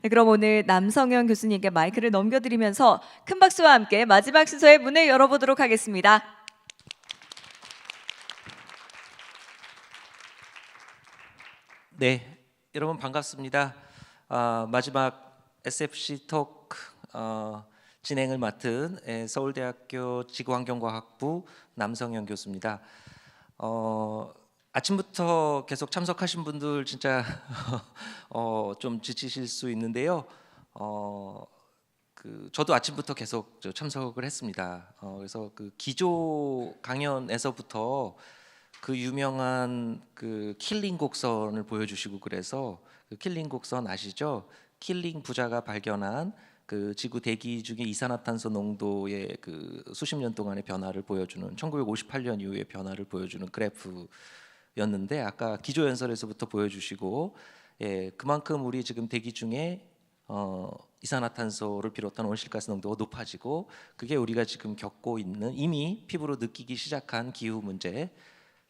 네, 그럼 오늘 남성현 교수님께 마이크를 넘겨드리면서 큰 박수와 함께 마지막 순서의 문을 열어보도록 하겠습니다. 네, 여러분 반갑습니다. 마지막 SFC 톡 진행을 맡은 서울대학교 지구환경과학부 남성현 교수입니다. 아침부터 계속 참석하신 분들 진짜 좀 지치실 수 있는데요. 저도 아침부터 계속 참석을 했습니다. 그래서 그 기조 강연에서부터 그 유명한 그 킬링 곡선을 보여주시고, 그래서 그 킬링 곡선 아시죠? 킬링 부자가 발견한 그 지구 대기 중에 이산화탄소 농도의 그 수십 년 동안의 변화를 보여주는 1958년 이후의 변화를 보여주는 그래프였는데, 아까 기조 연설에서부터 보여주시고, 그만큼 우리 지금 대기 중에 이산화탄소를 비롯한 온실가스 농도가 높아지고, 그게 우리가 지금 겪고 있는, 이미 피부로 느끼기 시작한 기후 문제,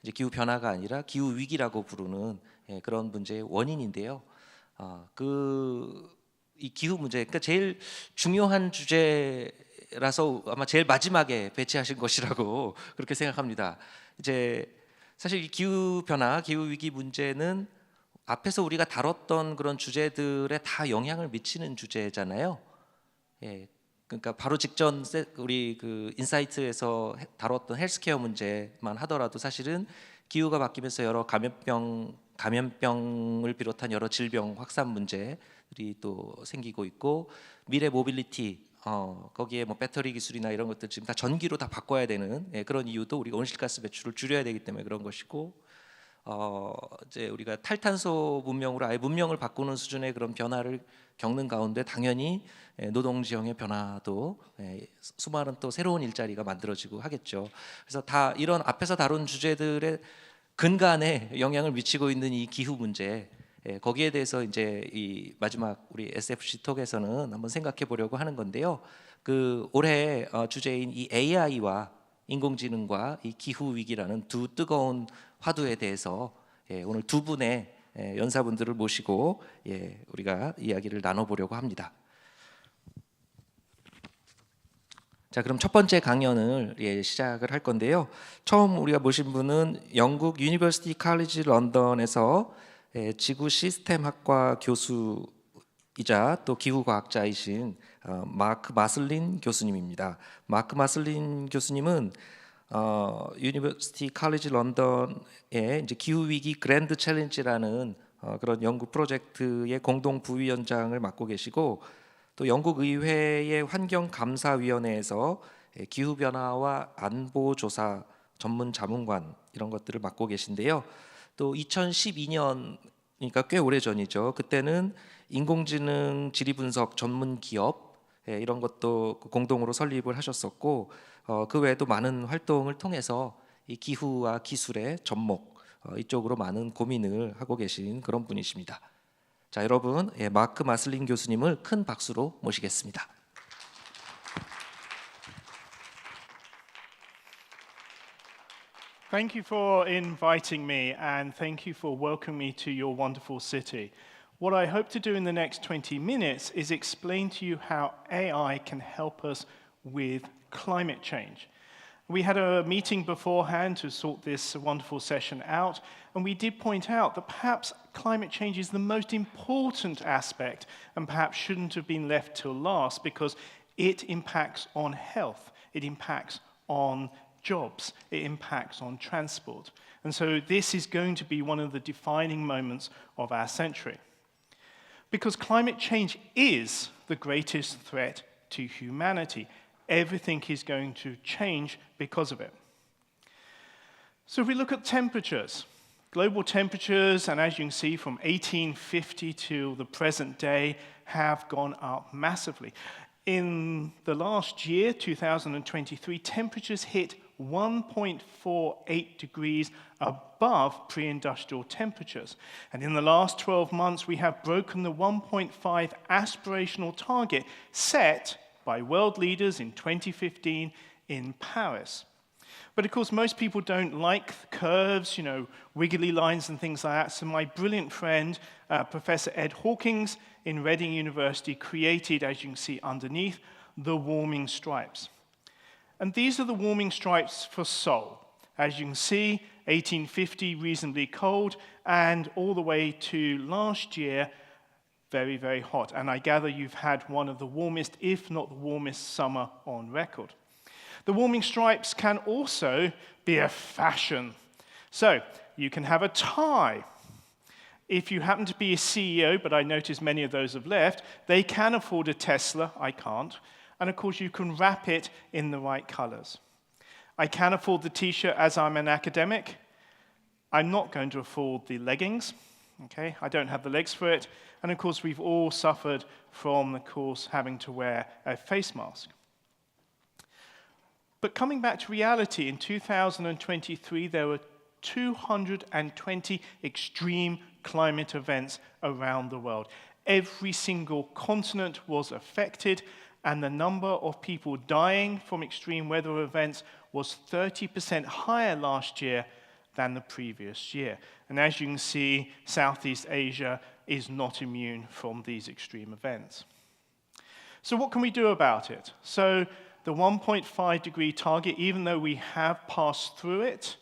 이제 기후 변화가 아니라 기후 위기라고 부르는 그런 문제의 원인인데요. 이 기후 문제, 그러니까 제일 중요한 주제라서 아마 제일 마지막에 배치하신 것이라고 그렇게 생각합니다. 이제 사실 이 기후 변화, 기후 위기 문제는 앞에서 우리가 다뤘던 그런 주제들에 다 영향을 미치는 주제잖아요. 그러니까 바로 직전 우리 그 인사이트에서 다뤘던 헬스케어 문제만 하더라도 사실은 기후가 바뀌면서 여러 감염병을 비롯한 여러 질병 확산 문제들이 또 생기고 있고, 미래 모빌리티 거기에 뭐 배터리 기술이나 이런 것들 지금 다 전기로 다 바꿔야 되는 그런 이유도 우리가 온실가스 배출을 줄여야 되기 때문에 그런 것이고, 이제 우리가 탈탄소 문명으로 아예 문명을 바꾸는 수준의 그런 변화를 겪는 가운데 당연히 노동 지형의 변화도 수많은 또 새로운 일자리가 만들어지고 하겠죠. 그래서 다 이런 앞에서 다룬 주제들의 근간에 영향을 미치고 있는 이 기후 문제, 거기에 대해서 이제 이 마지막 우리 SFC 톡에서는 한번 생각해 보려고 하는 건데요. 그 올해 주제인 이 AI와 인공지능과 이 기후 위기라는 두 뜨거운 화두에 대해서 오늘 두 분의 연사분들을 모시고 우리가 이야기를 나눠보려고 합니다. 자, 그럼 첫 번째 강연을 시작을 할 건데요. 처음 우리가 모신 분은 영국 유니버시티 칼리지 런던에서 지구 시스템학과 교수이자 또 기후과학자이신 마크 마슬린 교수님입니다. 마크 마슬린 교수님은 유니버시티 칼리지 런던의 이제 기후 위기 그랜드 챌린지라는 그런 연구 프로젝트의 공동 부위원장을 맡고 계시고, 또 영국 의회의 환경감사위원회에서 기후 변화와 안보 조사 전문 자문관 이런 것들을 맡고 계신데요. 또 2012년, 그러니까 꽤 오래 전이죠. 그때는 인공지능 지리분석 전문 기업 이런 것도 공동으로 설립을 하셨었고, 그 외에도 많은 활동을 통해서 이 기후와 기술의 접목 이쪽으로 많은 고민을 하고 계신 그런 분이십니다. 자, 여러분, 마크 마슬린 교수님을 큰 박수로 모시겠습니다. Thank you for inviting me, and thank you for welcoming me to your wonderful city. What I hope to do in the next 20 minutes is explain to you how AI can help us with climate change. We had a meeting beforehand to sort this wonderful session out, and we did point out that perhaps climate change is the most important aspect and perhaps shouldn't have been left till last, because it impacts on health, it impacts on jobs, it impacts on transport. And so this is going to be one of the defining moments of our century. Because climate change is the greatest threat to humanity. Everything is going to change because of it. So if we look at temperatures, global temperatures, and as you can see from 1850 to the present day, have gone up massively. In the last year, 2023, temperatures hit 1.48 degrees above pre-industrial temperatures. And in the last 12 months, we have broken the 1.5 aspirational target set by world leaders in 2015 in Paris. But of course, most people don't like curves, wiggly lines and things like that. So my brilliant friend, Professor Ed Hawkins in Reading University, created, as you can see underneath, the warming stripes. And these are the warming stripes for Seoul. As you can see, 1850, reasonably cold, and all the way to last year, very, very hot. And I gather you've had one of the warmest, if not the warmest, summer on record. The warming stripes can also be a fashion. So you can have a tie. If you happen to be a CEO, but I notice many of those have left, they can afford a Tesla. I can't. And of course, you can wrap it in the right colors. I can afford the t-shirt as I'm an academic. I'm not going to afford the leggings. Okay, I don't have the legs for it. And of course, we've all suffered from, of course, having to wear a face mask. But coming back to reality, in 2023, there were 220 extreme climate events around the world. Every single continent was affected, and the number of people dying from extreme weather events was 30% higher last year than the previous year. And as you can see, Southeast Asia is not immune from these extreme events. So what can we do about it? So the 1.5 degree target, even though we have passed through it,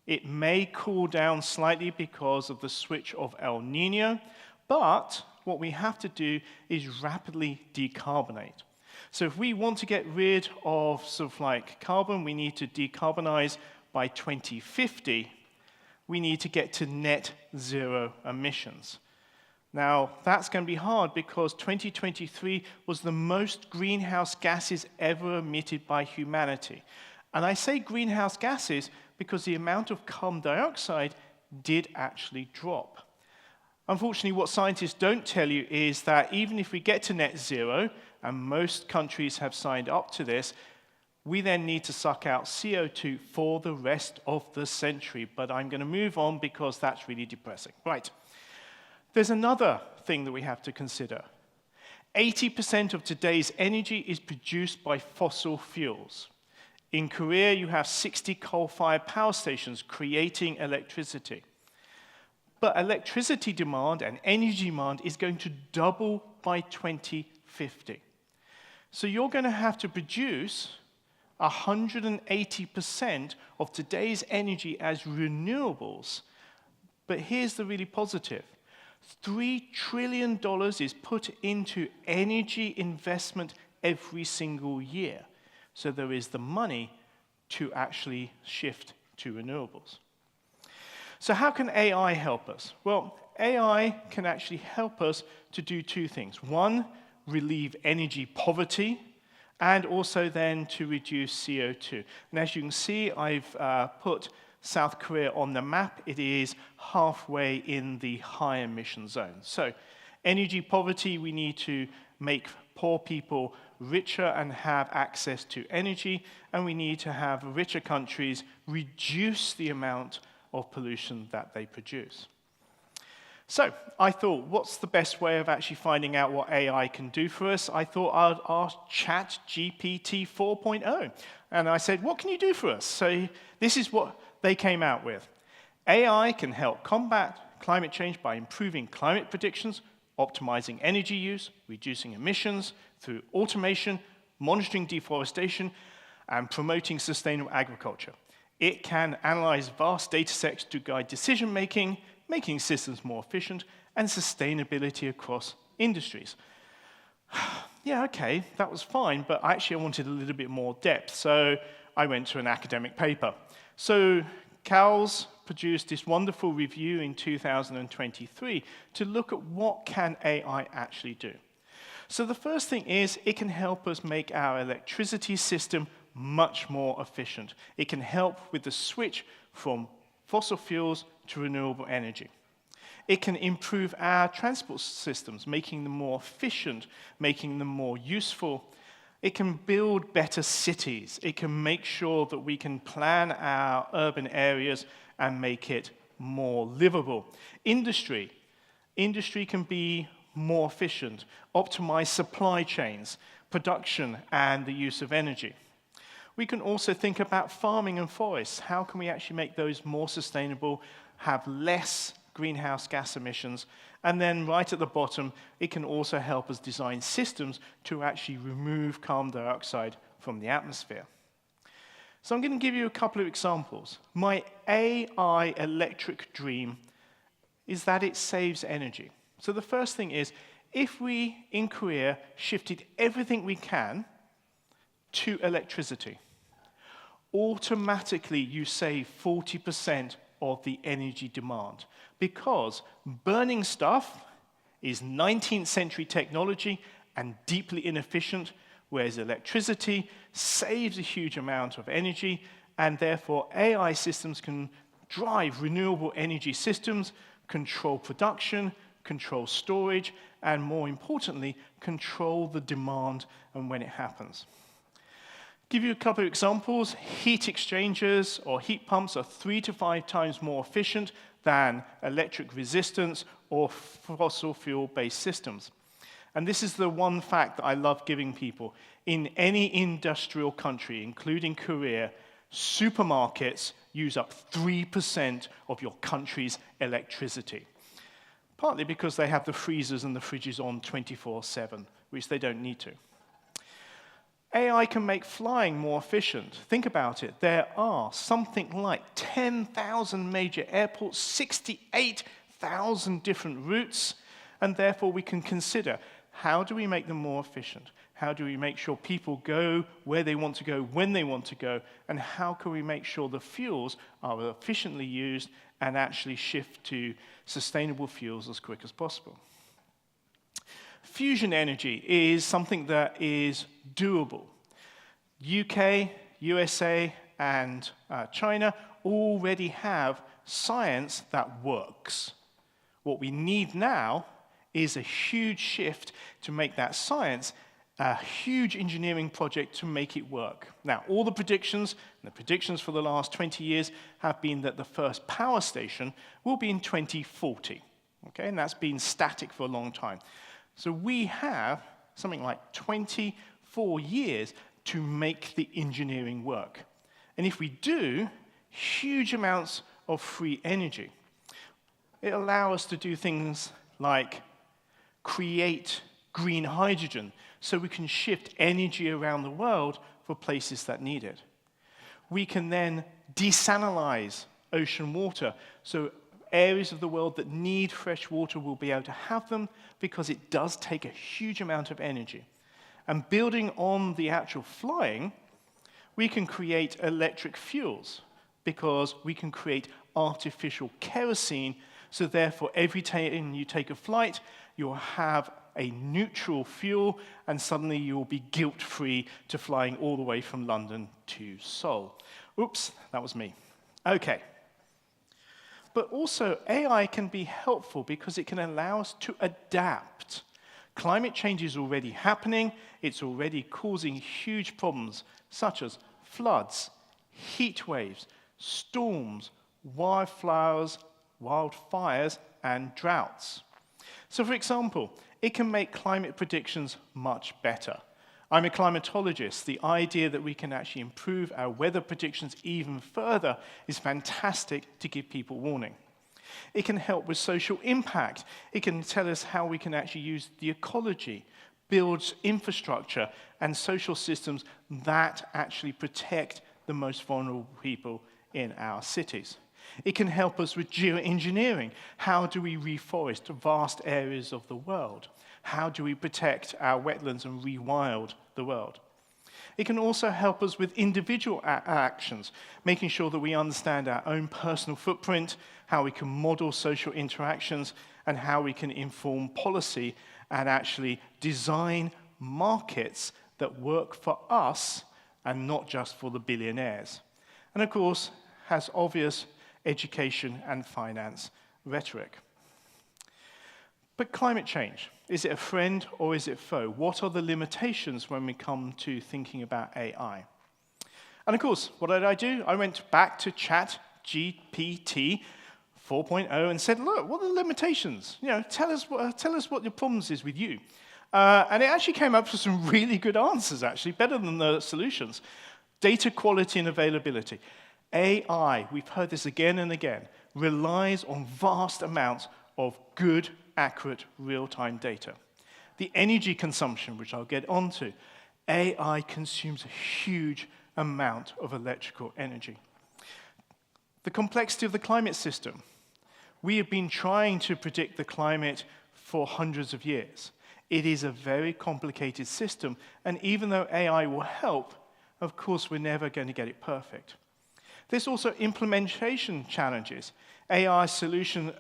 it may cool down slightly because of the switch of El Nino, but what we have to do is rapidly decarbonate. So if we want to get rid of carbon, we need to decarbonize by 2050. We need to get to net zero emissions. Now, that's going to be hard because 2023 was the most greenhouse gases ever emitted by humanity. And I say greenhouse gases because the amount of carbon dioxide did actually drop. Unfortunately, what scientists don't tell you is that even if we get to net zero, and most countries have signed up to this, we then need to suck out CO2 for the rest of the century. But I'm going to move on because that's really depressing. Right. There's another thing that we have to consider. 80% of today's energy is produced by fossil fuels. In Korea, you have 60 coal-fired power stations creating electricity. But electricity demand and energy demand is going to double by 2050. So you're going to have to produce 180% of today's energy as renewables. But here's the really positive. $3 trillion is put into energy investment every single year. So there is the money to actually shift to renewables. So how can AI help us? Well, AI can actually help us to do two things. One, relieve energy poverty, and also then to reduce CO2. And as you can see, I've put South Korea on the map. It is halfway in the high emission zone. So energy poverty, we need to make poor people richer and have access to energy, and we need to have richer countries reduce the amount of pollution that they produce. So I thought, what's the best way of actually finding out what AI can do for us? I thought I'd ask ChatGPT 4.0. And I said, what can you do for us? So this is what they came out with. AI can help combat climate change by improving climate predictions, optimizing energy use, reducing emissions through automation, monitoring deforestation, and promoting sustainable agriculture. It can analyze vast data sets to guide decision-making, making systems more efficient, and sustainability across industries. Yeah, okay, that was fine, but actually I wanted a little bit more depth, so I went to an academic paper. So CALS produced this wonderful review in 2023 to look at what can AI actually do. So the first thing is it can help us make our electricity system much more efficient. It can help with the switch from fossil fuels to renewable energy. It can improve our transport systems, making them more efficient, making them more useful. It can build better cities. It can make sure that we can plan our urban areas and make it more livable. Industry can be more efficient, optimize supply chains, production, and the use of energy. We can also think about farming and forests. How can we actually make those more sustainable, have less greenhouse gas emissions? And then right at the bottom, it can also help us design systems to actually remove carbon dioxide from the atmosphere. So I'm going to give you a couple of examples. My AI electric dream is that it saves energy. So the first thing is, if we, in Korea, shifted everything we can to electricity, automatically you save 40% of the energy demand, because burning stuff is 19th century technology and deeply inefficient, whereas electricity saves a huge amount of energy, and therefore AI systems can drive renewable energy systems, control production, control storage, and more importantly, control the demand and when it happens. Give you a couple of examples. Heat exchangers or heat pumps are 3 to 5 times more efficient than electric resistance or fossil fuel-based systems. And this is the one fact that I love giving people. In any industrial country, including Korea, supermarkets use up 3% of your country's electricity. Partly because they have the freezers and the fridges on 24/7, which they don't need to. AI can make flying more efficient. Think about it. There are something like 10,000 major airports, 68,000 different routes, and therefore we can consider, how do we make them more efficient? How do we make sure people go where they want to go, when they want to go, and how can we make sure the fuels are efficiently used and actually shift to sustainable fuels as quick as possible? Fusion energy is something that is doable. UK, USA, and China already have science that works. What we need now is a huge shift to make that science a huge engineering project to make it work. Now, all the predictions for the last 20 years have been that the first power station will be in 2040. Okay, and that's been static for a long time. So we have something like 24 years to make the engineering work. And if we do, huge amounts of free energy. It allows us to do things like create green hydrogen so we can shift energy around the world for places that need it. We can then desalinize ocean water, so areas of the world that need fresh water will be able to have them, because it does take a huge amount of energy. And building on the actual flying, we can create electric fuels, because we can create artificial kerosene, so therefore every time you take a flight, you'll have a neutral fuel, and suddenly you'll be guilt-free to flying all the way from London to Seoul. Oops, that was me. Okay. But also, AI can be helpful because it can allow us to adapt. Climate change is already happening. It's already causing huge problems, such as floods, heat waves, storms, wildfires, and droughts. So, for example, it can make climate predictions much better. I'm a climatologist. The idea that we can actually improve our weather predictions even further is fantastic to give people warning. It can help with social impact. It can tell us how we can actually use the ecology, build infrastructure and social systems that actually protect the most vulnerable people in our cities. It can help us with geoengineering. How do we reforest vast areas of the world? How do we protect our wetlands and rewild the world? It can also help us with individual actions, making sure that we understand our own personal footprint, how we can model social interactions, and how we can inform policy and actually design markets that work for us and not just for the billionaires. And of course, has obvious education and finance rhetoric. But climate change, is it a friend or is it foe? What are the limitations when we come to thinking about AI? And of course, what did I do? I went back to ChatGPT 4.0 and said, look, what are the limitations? You know, tell us what your problems is with you. And it actually came up with some really good answers, actually, better than the solutions. Data quality and availability. AI, we've heard this again and again, relies on vast amounts of good, accurate, real-time data. The energy consumption, which I'll get onto, AI consumes a huge amount of electrical energy. The complexity of the climate system. We have been trying to predict the climate for hundreds of years. It is a very complicated system, and even though AI will help, of course, we're never going to get it perfect. There's also implementation challenges. AI solution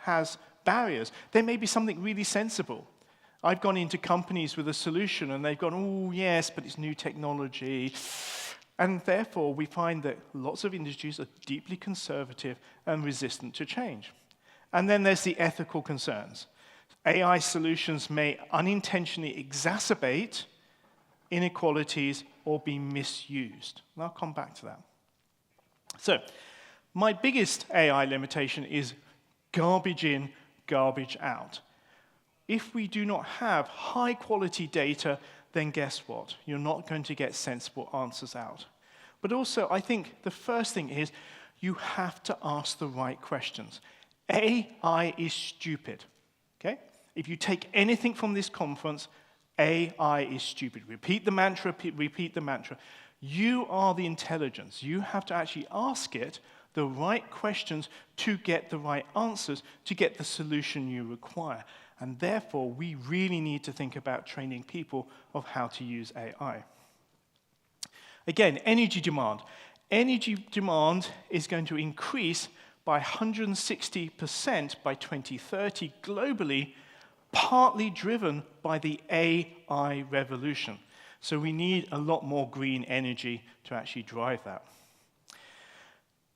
has barriers. There may be something really sensible. I've gone into companies with a solution, and they've gone, oh, yes, but it's new technology. And therefore, we find that lots of industries are deeply conservative and resistant to change. And then there's the ethical concerns. AI solutions may unintentionally exacerbate inequalities or be misused. And I'll come back to that. So, my biggest AI limitation is garbage in, garbage out. If we do not have high-quality data, then guess what? You're not going to get sensible answers out. But also, I think the first thing is you have to ask the right questions. AI is stupid, okay? If you take anything from this conference, AI is stupid. Repeat the mantra, repeat the mantra. You are the intelligence. You have to actually ask it the right questions to get the right answers, to get the solution you require. And therefore, we really need to think about training people of how to use AI. Again, energy demand. Energy demand is going to increase by 160% by 2030 globally, partly driven by the AI revolution. So we need a lot more green energy to actually drive that.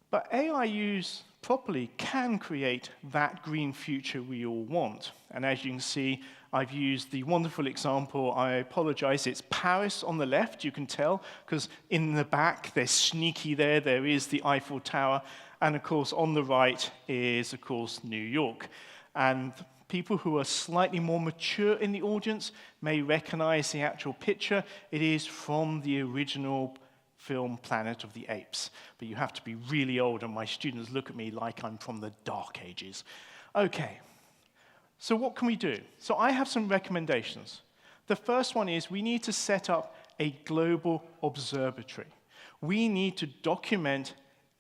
But AI used properly can create that green future we all want. And as you can see, I've used the wonderful example, I apologize, it's Paris on the left, you can tell, because in the back, they're sneaky there is the Eiffel Tower, and of course, on the right is, of course, New York. And people who are slightly more mature in the audience may recognize the actual picture. It is from the original film Planet of the Apes. But you have to be really old, and my students look at me like I'm from the Dark Ages. Okay, so what can we do? So I have some recommendations. The first one is we need to set up a global observatory. We need to document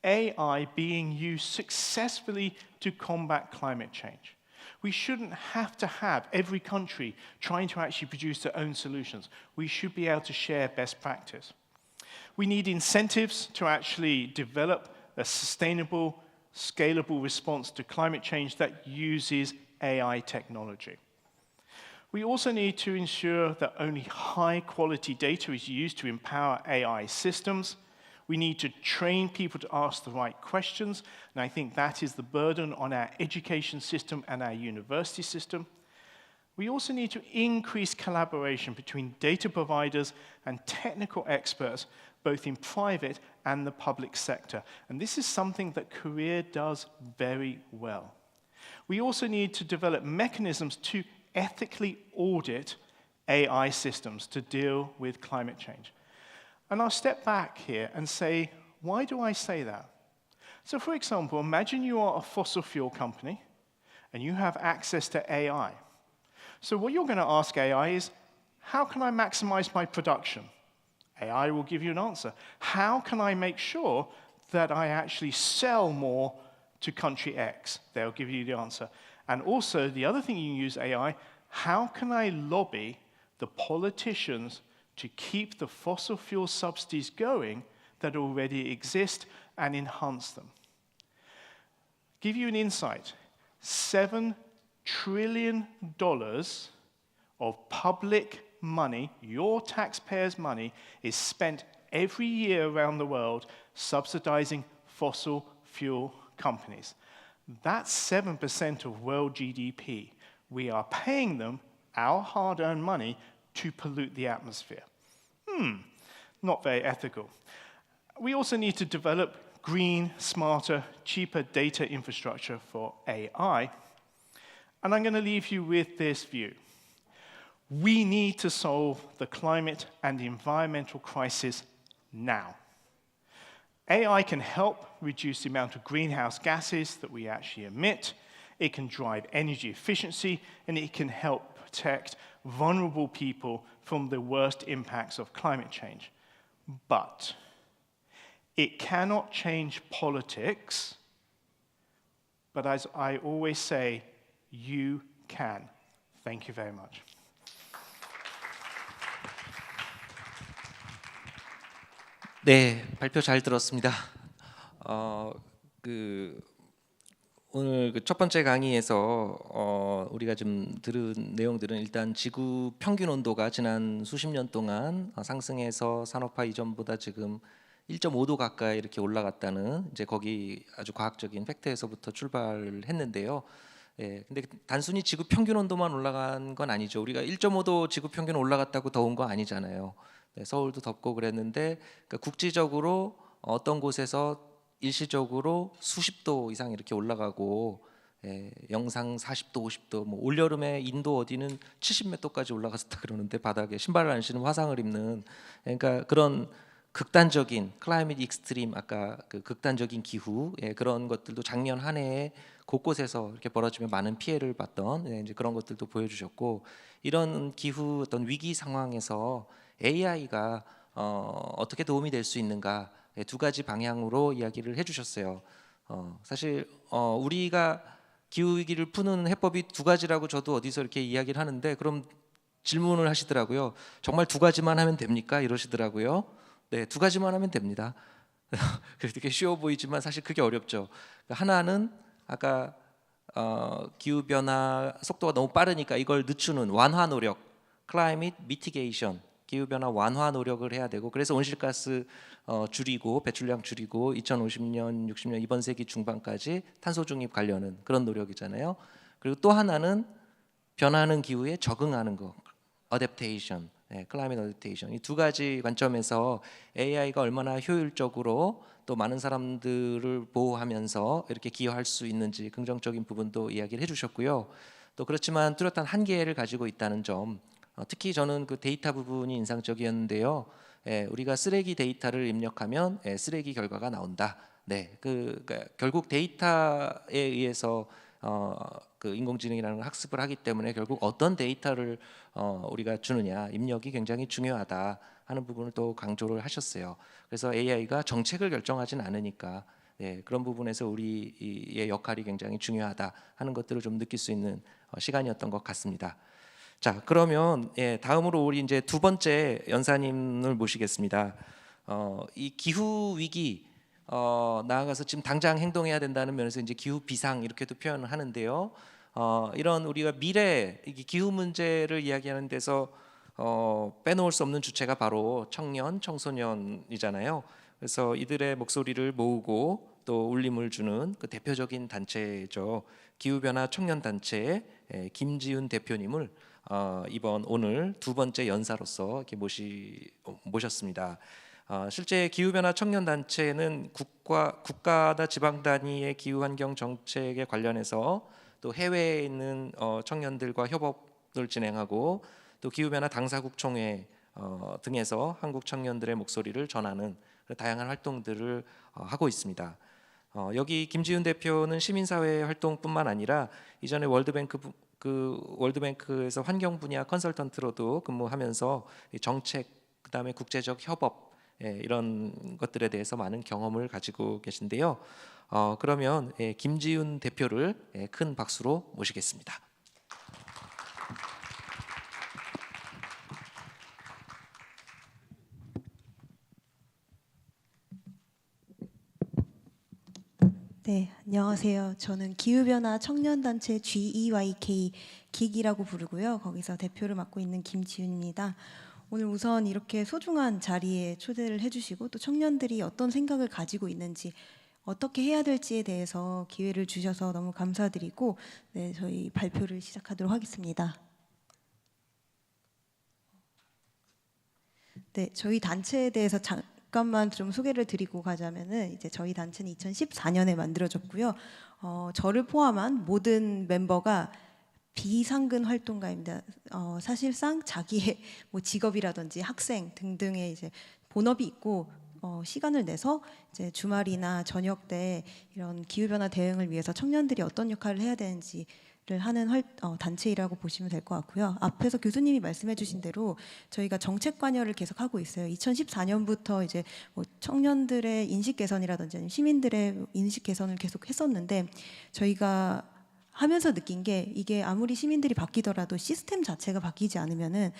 AI being used successfully to combat climate change. We shouldn't have to have every country trying to actually produce their own solutions. We should be able to share best practice. We need incentives to actually develop a sustainable, scalable response to climate change that uses AI technology. We also need to ensure that only high-quality data is used to empower AI systems. We need to train people to ask the right questions, and I think that is the burden on our education system and our university system. We also need to increase collaboration between data providers and technical experts, both in private and the public sector. And this is something that Korea does very well. We also need to develop mechanisms to ethically audit AI systems to deal with climate change. And I'll step back here and say, why do I say that? So for example, imagine you are a fossil fuel company and you have access to AI. So what you're going to ask AI is, how can I maximize my production? AI will give you an answer. How can I make sure that I actually sell more to country X? They'll give you the answer. And also, the other thing you can use AI, how can I lobby the politicians to keep the fossil fuel subsidies going that already exist and enhance them? Give you an insight. $7 trillion of public money, your taxpayers' money, is spent every year around the world subsidizing fossil fuel companies. That's 7% of world GDP. We are paying them our hard-earned money to pollute the atmosphere. Not very ethical. We also need to develop green, smarter, cheaper data infrastructure for AI. And I'm going to leave you with this view. We need to solve the climate and the environmental crisis now. AI can help reduce the amount of greenhouse gases that we actually emit. It can drive energy efficiency, and it can help protect vulnerable people from the worst impacts of climate change. But it cannot change politics. But as I always say, you can. Thank you very much. 네, 발표 잘 들었습니다. 오늘 그 첫 번째 강의에서 우리가 좀 들은 내용들은 일단 지구 평균 온도가 지난 수십 년 동안 상승해서 산업화 이전보다 지금 1.5도 가까이 이렇게 올라갔다는 이제 거기 아주 과학적인 팩트에서부터 출발을 했는데요. 예, 근데 단순히 지구 평균 온도만 올라간 건 아니죠. 우리가 1.5도 지구 평균 올라갔다고 더운 거 아니잖아요. 네, 서울도 덥고 그랬는데 그러니까 국지적으로 어떤 곳에서 일시적으로 수십 도 이상 이렇게 올라가고 영상 40도, 50도, 뭐 올여름에 인도 어디는 70몇 도까지 올라갔었다 그러는데 바닥에 신발을 안 신으면 화상을 입는 그러니까 그런 극단적인 클라이밋 익스트림 아까 그 극단적인 기후 그런 것들도 작년 한 해에 곳곳에서 이렇게 벌어지면 많은 피해를 봤던 이제 그런 것들도 보여주셨고 이런 기후 어떤 위기 상황에서 AI가 어떻게 도움이 될 수 있는가 두 가지 방향으로 이야기를 해주셨어요. 사실 우리가 기후 위기를 푸는 해법이 두 가지라고 저도 어디서 이렇게 이야기를 하는데 그럼 질문을 하시더라고요. 정말 두 가지만 하면 됩니까? 이러시더라고요. 네, 두 가지만 하면 됩니다. 되게 쉬워 보이지만 사실 그게 어렵죠. 하나는 아까 기후 변화 속도가 너무 빠르니까 이걸 늦추는 완화 노력, climate mitigation, 기후 변화 완화 노력을 해야 되고 그래서 온실가스 줄이고 배출량 줄이고 2050년, 60년 이번 세기 중반까지 탄소 중립 가려는 그런 노력이잖아요. 그리고 또 하나는 변하는 기후에 적응하는 거, adaptation, climate adaptation. 이 두 가지 관점에서 AI가 얼마나 효율적으로 또 많은 사람들을 보호하면서 이렇게 기여할 수 있는지 긍정적인 부분도 이야기를 해주셨고요. 또 그렇지만 뚜렷한 한계를 가지고 있다는 점. 특히 저는 그 데이터 부분이 인상적이었는데요. 우리가 쓰레기 데이터를 입력하면 쓰레기 결과가 나온다. 네, 그러니까 결국 데이터에 의해서 그 인공지능이라는 걸 학습을 하기 때문에 결국 어떤 데이터를 우리가 주느냐 입력이 굉장히 중요하다 하는 부분을 또 강조를 하셨어요. 그래서 AI가 정책을 결정하진 않으니까 그런 부분에서 우리의 역할이 굉장히 중요하다 하는 것들을 좀 느낄 수 있는 시간이었던 것 같습니다. 자, 그러면 다음으로 우리 이제 두 번째 연사님을 모시겠습니다. 이 기후 위기 나아가서 지금 당장 행동해야 된다는 면에서 이제 기후 비상 이렇게도 표현을 하는데요. 이런 우리가 미래 기후 문제를 이야기하는 데서 빼놓을 수 없는 주체가 바로 청년, 청소년이잖아요. 그래서 이들의 목소리를 모으고 또 울림을 주는 그 대표적인 단체죠. 기후변화 청년단체 김지훈 대표님을 이번 오늘 두 번째 연사로서 이렇게 모셨습니다. 실제 기후변화 청년단체는 국가나 지방 단위의 기후환경 정책에 관련해서 또 해외에 있는 청년들과 협업을 진행하고 또 기후변화 당사국 총회 등에서 한국 청년들의 목소리를 전하는 다양한 활동들을 하고 있습니다. 여기 김지훈 대표는 시민사회 활동뿐만 아니라 이전에 월드뱅크에서 환경 분야 컨설턴트로도 근무하면서 정책 그다음에 국제적 협업 이런 것들에 대해서 많은 경험을 가지고 계신데요. 그러면 김지훈 대표를 큰 박수로 모시겠습니다. 네, 안녕하세요. 저는 기후변화 청년단체 GEYK 기기라고 부르고요. 거기서 대표를 맡고 있는 김지훈입니다. 오늘 우선 이렇게 소중한 자리에 초대를 해주시고 또 청년들이 어떤 생각을 가지고 있는지 어떻게 해야 될지에 대해서 기회를 주셔서 너무 감사드리고 네, 저희 발표를 시작하도록 하겠습니다. 네, 저희 단체에 대해서 잠깐만 좀 소개를 드리고 가자면은 이제 저희 단체는 2014년에 만들어졌고요. 저를 포함한 모든 멤버가 비상근 활동가입니다. 사실상 자기의 뭐 직업이라든지 학생 등등의 이제 본업이 있고 시간을 내서 이제 주말이나 저녁 때 이런 기후 변화 대응을 위해서 청년들이 어떤 역할을 해야 되는지 를 하는 단체이라고 보시면 될 것 같고요. 앞에서 교수님이 말씀해주신 대로 저희가 정책 관여를 계속 하고 있어요. 2014년부터 이제 뭐 청년들의 인식 개선이라든지 아니면 시민들의 인식 개선을 계속 했었는데 저희가 하면서 느낀 게 이게 아무리 시민들이 바뀌더라도 시스템 자체가 바뀌지 않으면은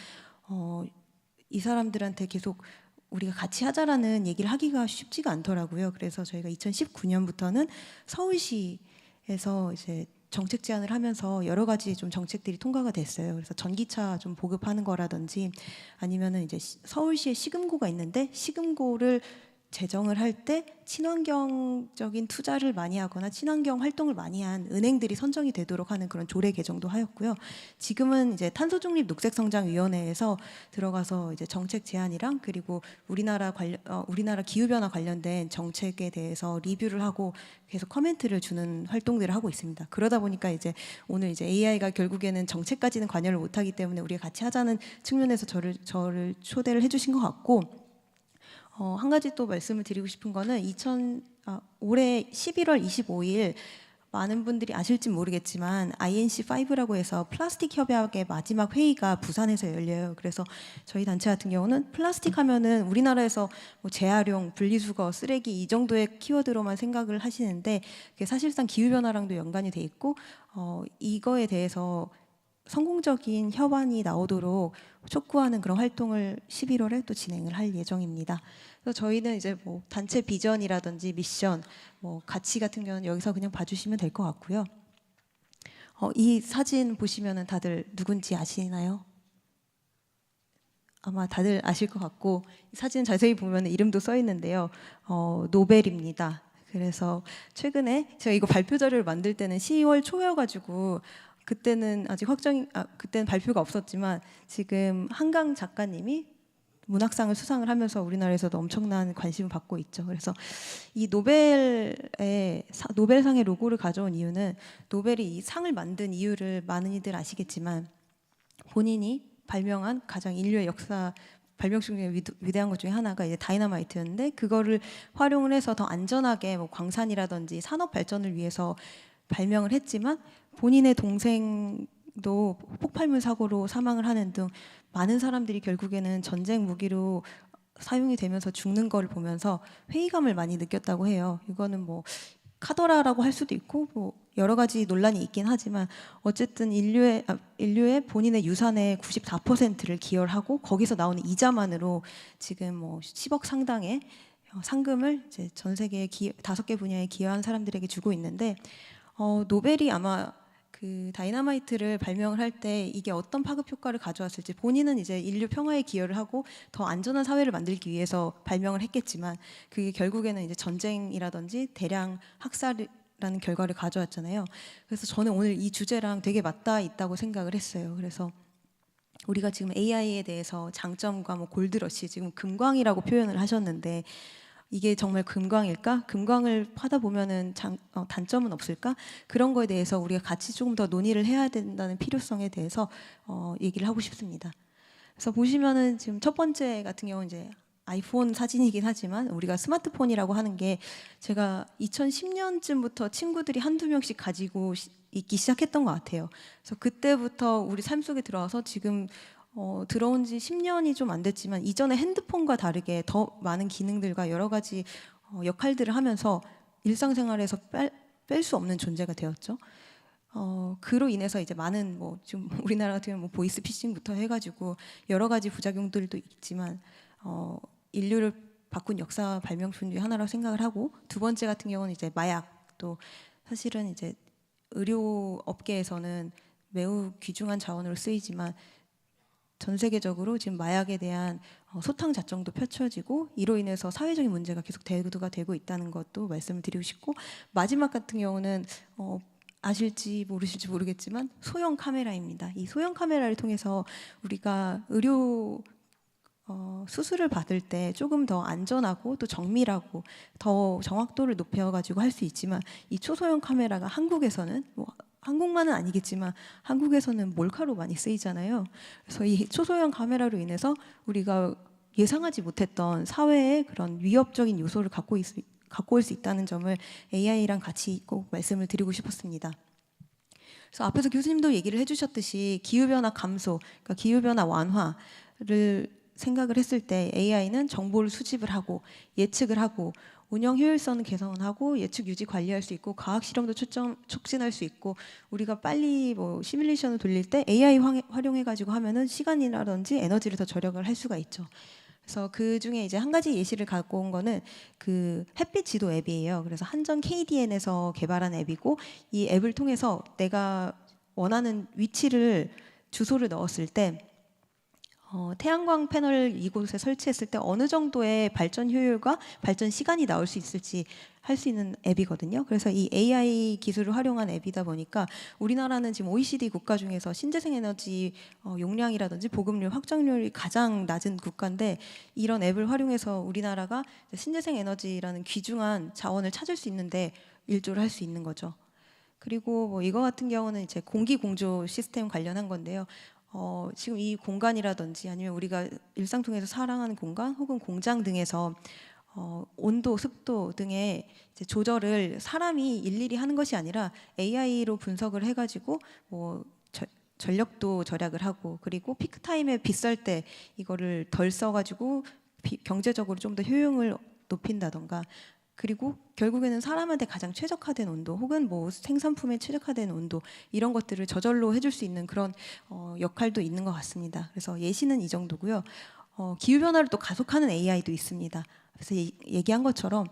이 사람들한테 계속 우리가 같이 하자라는 얘기를 하기가 쉽지가 않더라고요. 그래서 저희가 2019년부터는 서울시에서 이제 정책 제안을 하면서 여러 가지 좀 정책들이 통과가 됐어요. 그래서 전기차 좀 보급하는 거라든지 아니면은 이제 서울시에 시금고가 있는데 시금고를 재정을 할 때 친환경적인 투자를 많이 하거나 친환경 활동을 많이 한 은행들이 선정이 되도록 하는 그런 조례 개정도 하였고요. 지금은 이제 탄소중립 녹색성장위원회에서 들어가서 이제 정책 제안이랑 그리고 우리나라 기후 변화 관련된 정책에 대해서 리뷰를 하고 계속 커멘트를 주는 활동들을 하고 있습니다. 그러다 보니까 이제 오늘 이제 AI가 결국에는 정책까지는 관여를 못하기 때문에 우리가 같이 하자는 측면에서 저를 초대를 해주신 것 같고. 한 가지 또 말씀을 드리고 싶은 거는 올해 11월 25일 많은 분들이 아실지 모르겠지만 INC5라고 해서 플라스틱 협약의 마지막 회의가 부산에서 열려요. 그래서 저희 단체 같은 경우는 플라스틱 하면은 우리나라에서 뭐 재활용, 분리수거, 쓰레기 이 정도의 키워드로만 생각을 하시는데 그게 사실상 기후변화랑도 연관이 돼 있고 이거에 대해서 성공적인 협안이 나오도록 촉구하는 그런 활동을 11월에 또 진행을 할 예정입니다. 그래서 저희는 이제 뭐 단체 비전이라든지 미션, 뭐 가치 같은 경우는 여기서 그냥 봐주시면 될 것 같고요. 이 사진 보시면은 다들 누군지 아시나요? 아마 다들 아실 것 같고 이 사진 자세히 보면 이름도 써 있는데요. 노벨입니다. 그래서 최근에 제가 이거 발표 자료를 만들 때는 10월 초여가지고 그때는 아직 그때는 발표가 없었지만 지금 한강 작가님이 문학상을 수상을 하면서 우리나라에서도 엄청난 관심을 받고 있죠. 그래서 이 노벨상의 로고를 가져온 이유는 노벨이 이 상을 만든 이유를 많은 이들 아시겠지만 본인이 발명한 가장 인류의 역사 발명 중에 위대한 것 중에 하나가 이제 다이너마이트였는데 그거를 활용을 해서 더 안전하게 뭐 광산이라든지 산업 발전을 위해서 발명을 했지만 본인의 동생도 폭발물 사고로 사망을 하는 등 많은 사람들이 결국에는 전쟁 무기로 사용이 되면서 죽는 걸 보면서 회의감을 많이 느꼈다고 해요. 이거는 뭐 카더라라고 할 수도 있고 뭐 여러 가지 논란이 있긴 하지만 어쨌든 인류의 본인의 유산의 94%를 기여를 하고 거기서 나오는 이자만으로 지금 뭐 10억 상당의 상금을 이제 전 세계 5개 분야에 기여한 사람들에게 주고 있는데 노벨이 아마 그 다이너마이트를 발명을 할 때 이게 어떤 파급 효과를 가져왔을지 본인은 이제 인류 평화에 기여를 하고 더 안전한 사회를 만들기 위해서 발명을 했겠지만 그게 결국에는 이제 전쟁이라든지 대량 학살이라는 결과를 가져왔잖아요. 그래서 저는 오늘 이 주제랑 되게 맞닿아 있다고 생각을 했어요. 그래서 우리가 지금 AI에 대해서 장점과 뭐 골드러시 지금 금광이라고 표현을 하셨는데 이게 정말 금광일까? 금광을 파다 보면은 단점은 없을까? 그런 거에 대해서 우리가 같이 조금 더 논의를 해야 된다는 필요성에 대해서 얘기를 하고 싶습니다. 그래서 보시면은 지금 첫 번째 같은 경우는 이제 아이폰 사진이긴 하지만 우리가 스마트폰이라고 하는 게 제가 2010년쯤부터 친구들이 한두 명씩 가지고 있기 시작했던 것 같아요. 그래서 그때부터 우리 삶 속에 들어와서 지금 들어온 지 10년이 좀 안 됐지만 이전에 핸드폰과 다르게 더 많은 기능들과 여러 가지 역할들을 하면서 일상생활에서 뺄 수 없는 존재가 되었죠. 그로 인해서 이제 많은 뭐 지금 우리나라 같은 경우 뭐 보이스 피싱부터 해가지고 여러 가지 부작용들도 있지만 인류를 바꾼 역사 발명품 중에 하나라고 생각을 하고 두 번째 같은 경우는 이제 마약도 사실은 이제 의료 업계에서는 매우 귀중한 자원으로 쓰이지만 전 세계적으로 지금 마약에 대한 소탕 자정도 펼쳐지고 이로 인해서 사회적인 문제가 계속 대두가 되고 있다는 것도 말씀을 드리고 싶고 마지막 같은 경우는 아실지 모르실지 모르겠지만 소형 카메라입니다. 이 소형 카메라를 통해서 우리가 의료 수술을 받을 때 조금 더 안전하고 또 정밀하고 더 정확도를 높여가지고 할 수 있지만 이 초소형 카메라가 한국에서는 뭐 한국만은 아니겠지만 한국에서는 몰카로 많이 쓰이잖아요. 그래서 이 초소형 카메라로 인해서 우리가 예상하지 못했던 사회의 그런 위협적인 요소를 갖고 올 수 있다는 점을 AI랑 같이 꼭 말씀을 드리고 싶었습니다. 그래서 앞에서 교수님도 얘기를 해주셨듯이 기후변화 감소, 그러니까 기후변화 완화를 생각을 했을 때 AI는 정보를 수집을 하고 예측을 하고 운영 효율성을 개선하고 예측 유지 관리할 수 있고 과학 실험도 촉진할 수 있고 우리가 빨리 뭐 시뮬레이션을 돌릴 때 AI 활용해 가지고 하면은 시간이라든지 에너지를 더 절약을 할 수가 있죠. 그래서 그 중에 이제 한 가지 예시를 갖고 온 거는 그 햇빛 지도 앱이에요. 그래서 한전 KDN에서 개발한 앱이고 이 앱을 통해서 내가 원하는 위치를 주소를 넣었을 때 태양광 패널을 이곳에 설치했을 때 어느 정도의 발전 효율과 발전 시간이 나올 수 있을지 할 수 있는 앱이거든요. 그래서 이 AI 기술을 활용한 앱이다 보니까 우리나라는 지금 OECD 국가 중에서 신재생 에너지 용량이라든지 보급률 확장률이 가장 낮은 국가인데 이런 앱을 활용해서 우리나라가 신재생 에너지라는 귀중한 자원을 찾을 수 있는데 일조를 할 수 있는 거죠. 그리고 뭐 이거 같은 경우는 이제 공기 공조 시스템 관련한 건데요. 지금 이 공간이라든지 아니면 우리가 일상통에서 사랑하는 공간 혹은 공장 등에서 온도, 습도 등의 이제 조절을 사람이 일일이 하는 것이 아니라 AI로 분석을 해가지고 뭐 전력도 절약을 하고 그리고 피크 타임에 비쌀 때 이거를 덜 써가지고 경제적으로 좀 더 효용을 높인다던가 그리고 결국에는 사람한테 가장 최적화된 온도 혹은 뭐 생산품에 최적화된 온도 이런 것들을 저절로 해줄 수 있는 그런 역할도 있는 것 같습니다. 그래서 예시는 이 정도고요. 기후변화를 또 가속하는 AI도 있습니다. 그래서 얘기한 것처럼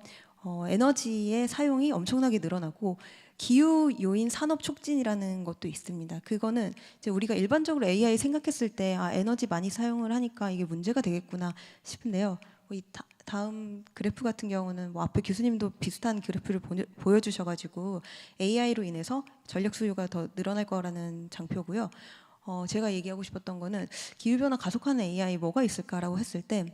에너지의 사용이 엄청나게 늘어나고 기후 요인 산업 촉진이라는 것도 있습니다. 그거는 이제 우리가 일반적으로 AI 생각했을 때 에너지 많이 사용을 하니까 이게 문제가 되겠구나 싶은데요. 이 다음 그래프 같은 경우는 뭐 앞에 교수님도 비슷한 그래프를 보여주셔가지고 AI로 인해서 전력 수요가 더 늘어날 거라는 장표고요. 제가 얘기하고 싶었던 거는 기후변화 가속하는 AI 뭐가 있을까라고 했을 때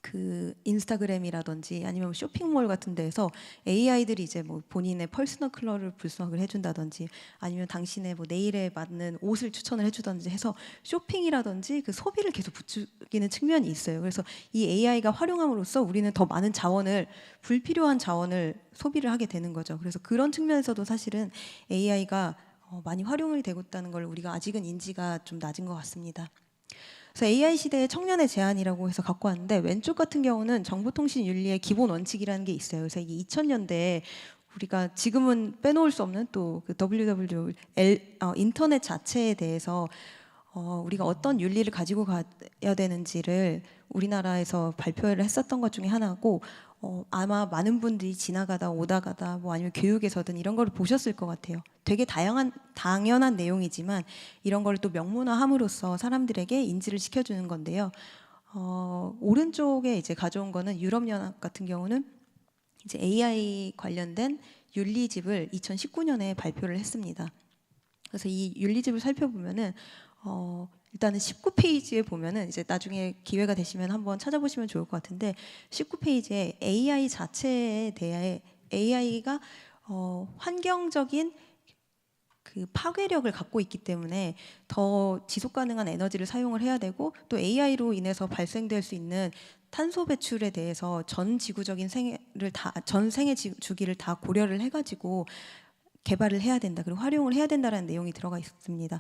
그 인스타그램이라든지 아니면 쇼핑몰 같은 데에서 AI들이 이제 뭐 본인의 퍼스널 컬러를 분석을 해준다든지 아니면 당신의 뭐 내일에 맞는 옷을 추천을 해주든지 해서 쇼핑이라든지 그 소비를 계속 부추기는 측면이 있어요. 그래서 이 AI가 활용함으로써 우리는 더 많은 자원을 불필요한 자원을 소비를 하게 되는 거죠. 그래서 그런 측면에서도 사실은 AI가 많이 활용이 되고 있다는 걸 우리가 아직은 인지가 좀 낮은 것 같습니다. 그래서 AI 시대의 청년의 제안이라고 해서 갖고 왔는데 왼쪽 같은 경우는 정보통신윤리의 기본 원칙이라는 게 있어요. 그래서 이게 2000년대에 우리가 지금은 빼놓을 수 없는 또 그 WWL 인터넷 자체에 대해서 우리가 어떤 윤리를 가지고 가야 되는지를 우리나라에서 발표를 했었던 것 중에 하나고 아마 많은 분들이 지나가다 오다가다 뭐 아니면 교육에서든 이런 걸 보셨을 것 같아요. 되게 당연한 내용이지만 이런 걸 또 명문화함으로써 사람들에게 인지를 시켜주는 건데요. 오른쪽에 이제 가져온 거는 유럽연합 같은 경우는 이제 AI 관련된 윤리집을 2019년에 발표를 했습니다. 그래서 이 윤리집을 살펴보면은 일단은 19페이지에 보면은 이제 나중에 기회가 되시면 한번 찾아보시면 좋을 것 같은데 19페이지에 AI 자체에 대해 AI가 환경적인 그 파괴력을 갖고 있기 때문에 더 지속 가능한 에너지를 사용을 해야 되고 또 AI로 인해서 발생될 수 있는 탄소 배출에 대해서 전 지구적인 전 생애 주기를 다 고려를 해가지고 개발을 해야 된다. 그리고 활용을 해야 된다라는 내용이 들어가 있습니다.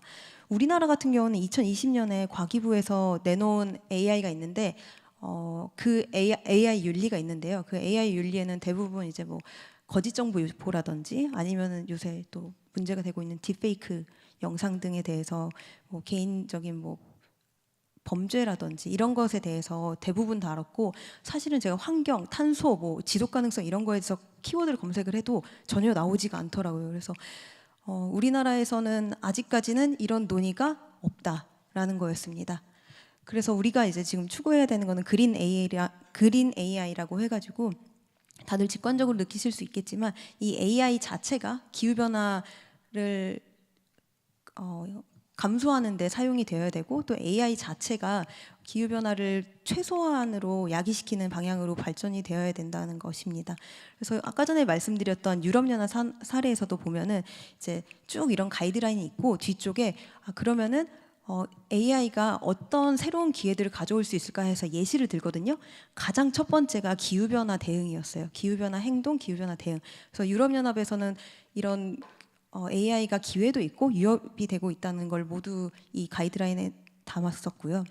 우리나라 같은 경우는 2020년에 과기부에서 내놓은 AI가 있는데 그 AI 윤리가 있는데요. 그 AI 윤리에는 대부분 이제 뭐 거짓 정보 유포라든지 아니면은 요새 또 문제가 되고 있는 딥페이크 영상 등에 대해서 뭐 개인적인 뭐 범죄라든지 이런 것에 대해서 대부분 다뤘고 사실은 제가 환경, 탄소, 뭐 지속 가능성 이런 거에서 키워드를 검색을 해도 전혀 나오지가 않더라고요. 그래서 우리나라에서는 아직까지는 이런 논의가 없다라는 거였습니다. 그래서 우리가 이제 지금 추구해야 되는 거는 그린 AI라고 해가지고 다들 직관적으로 느끼실 수 있겠지만 이 AI 자체가 기후 변화를 감소하는 데 사용이 되어야 되고 또 AI 자체가 기후 변화를 최소한으로 야기시키는 방향으로 발전이 되어야 된다는 것입니다. 그래서 아까 전에 말씀드렸던 유럽연합 사례에서도 보면은 이제 쭉 이런 가이드라인이 있고 뒤쪽에 그러면은 AI가 어떤 새로운 기회들을 가져올 수 있을까 해서 예시를 들거든요. 가장 첫 번째가 기후변화 대응이었어요. 기후변화 행동, 기후변화 대응. 그래서 유럽연합에서는 이런 AI가 기회도 있고 위협이 되고 있다는 걸 모두 이 가이드라인에 담았었고요.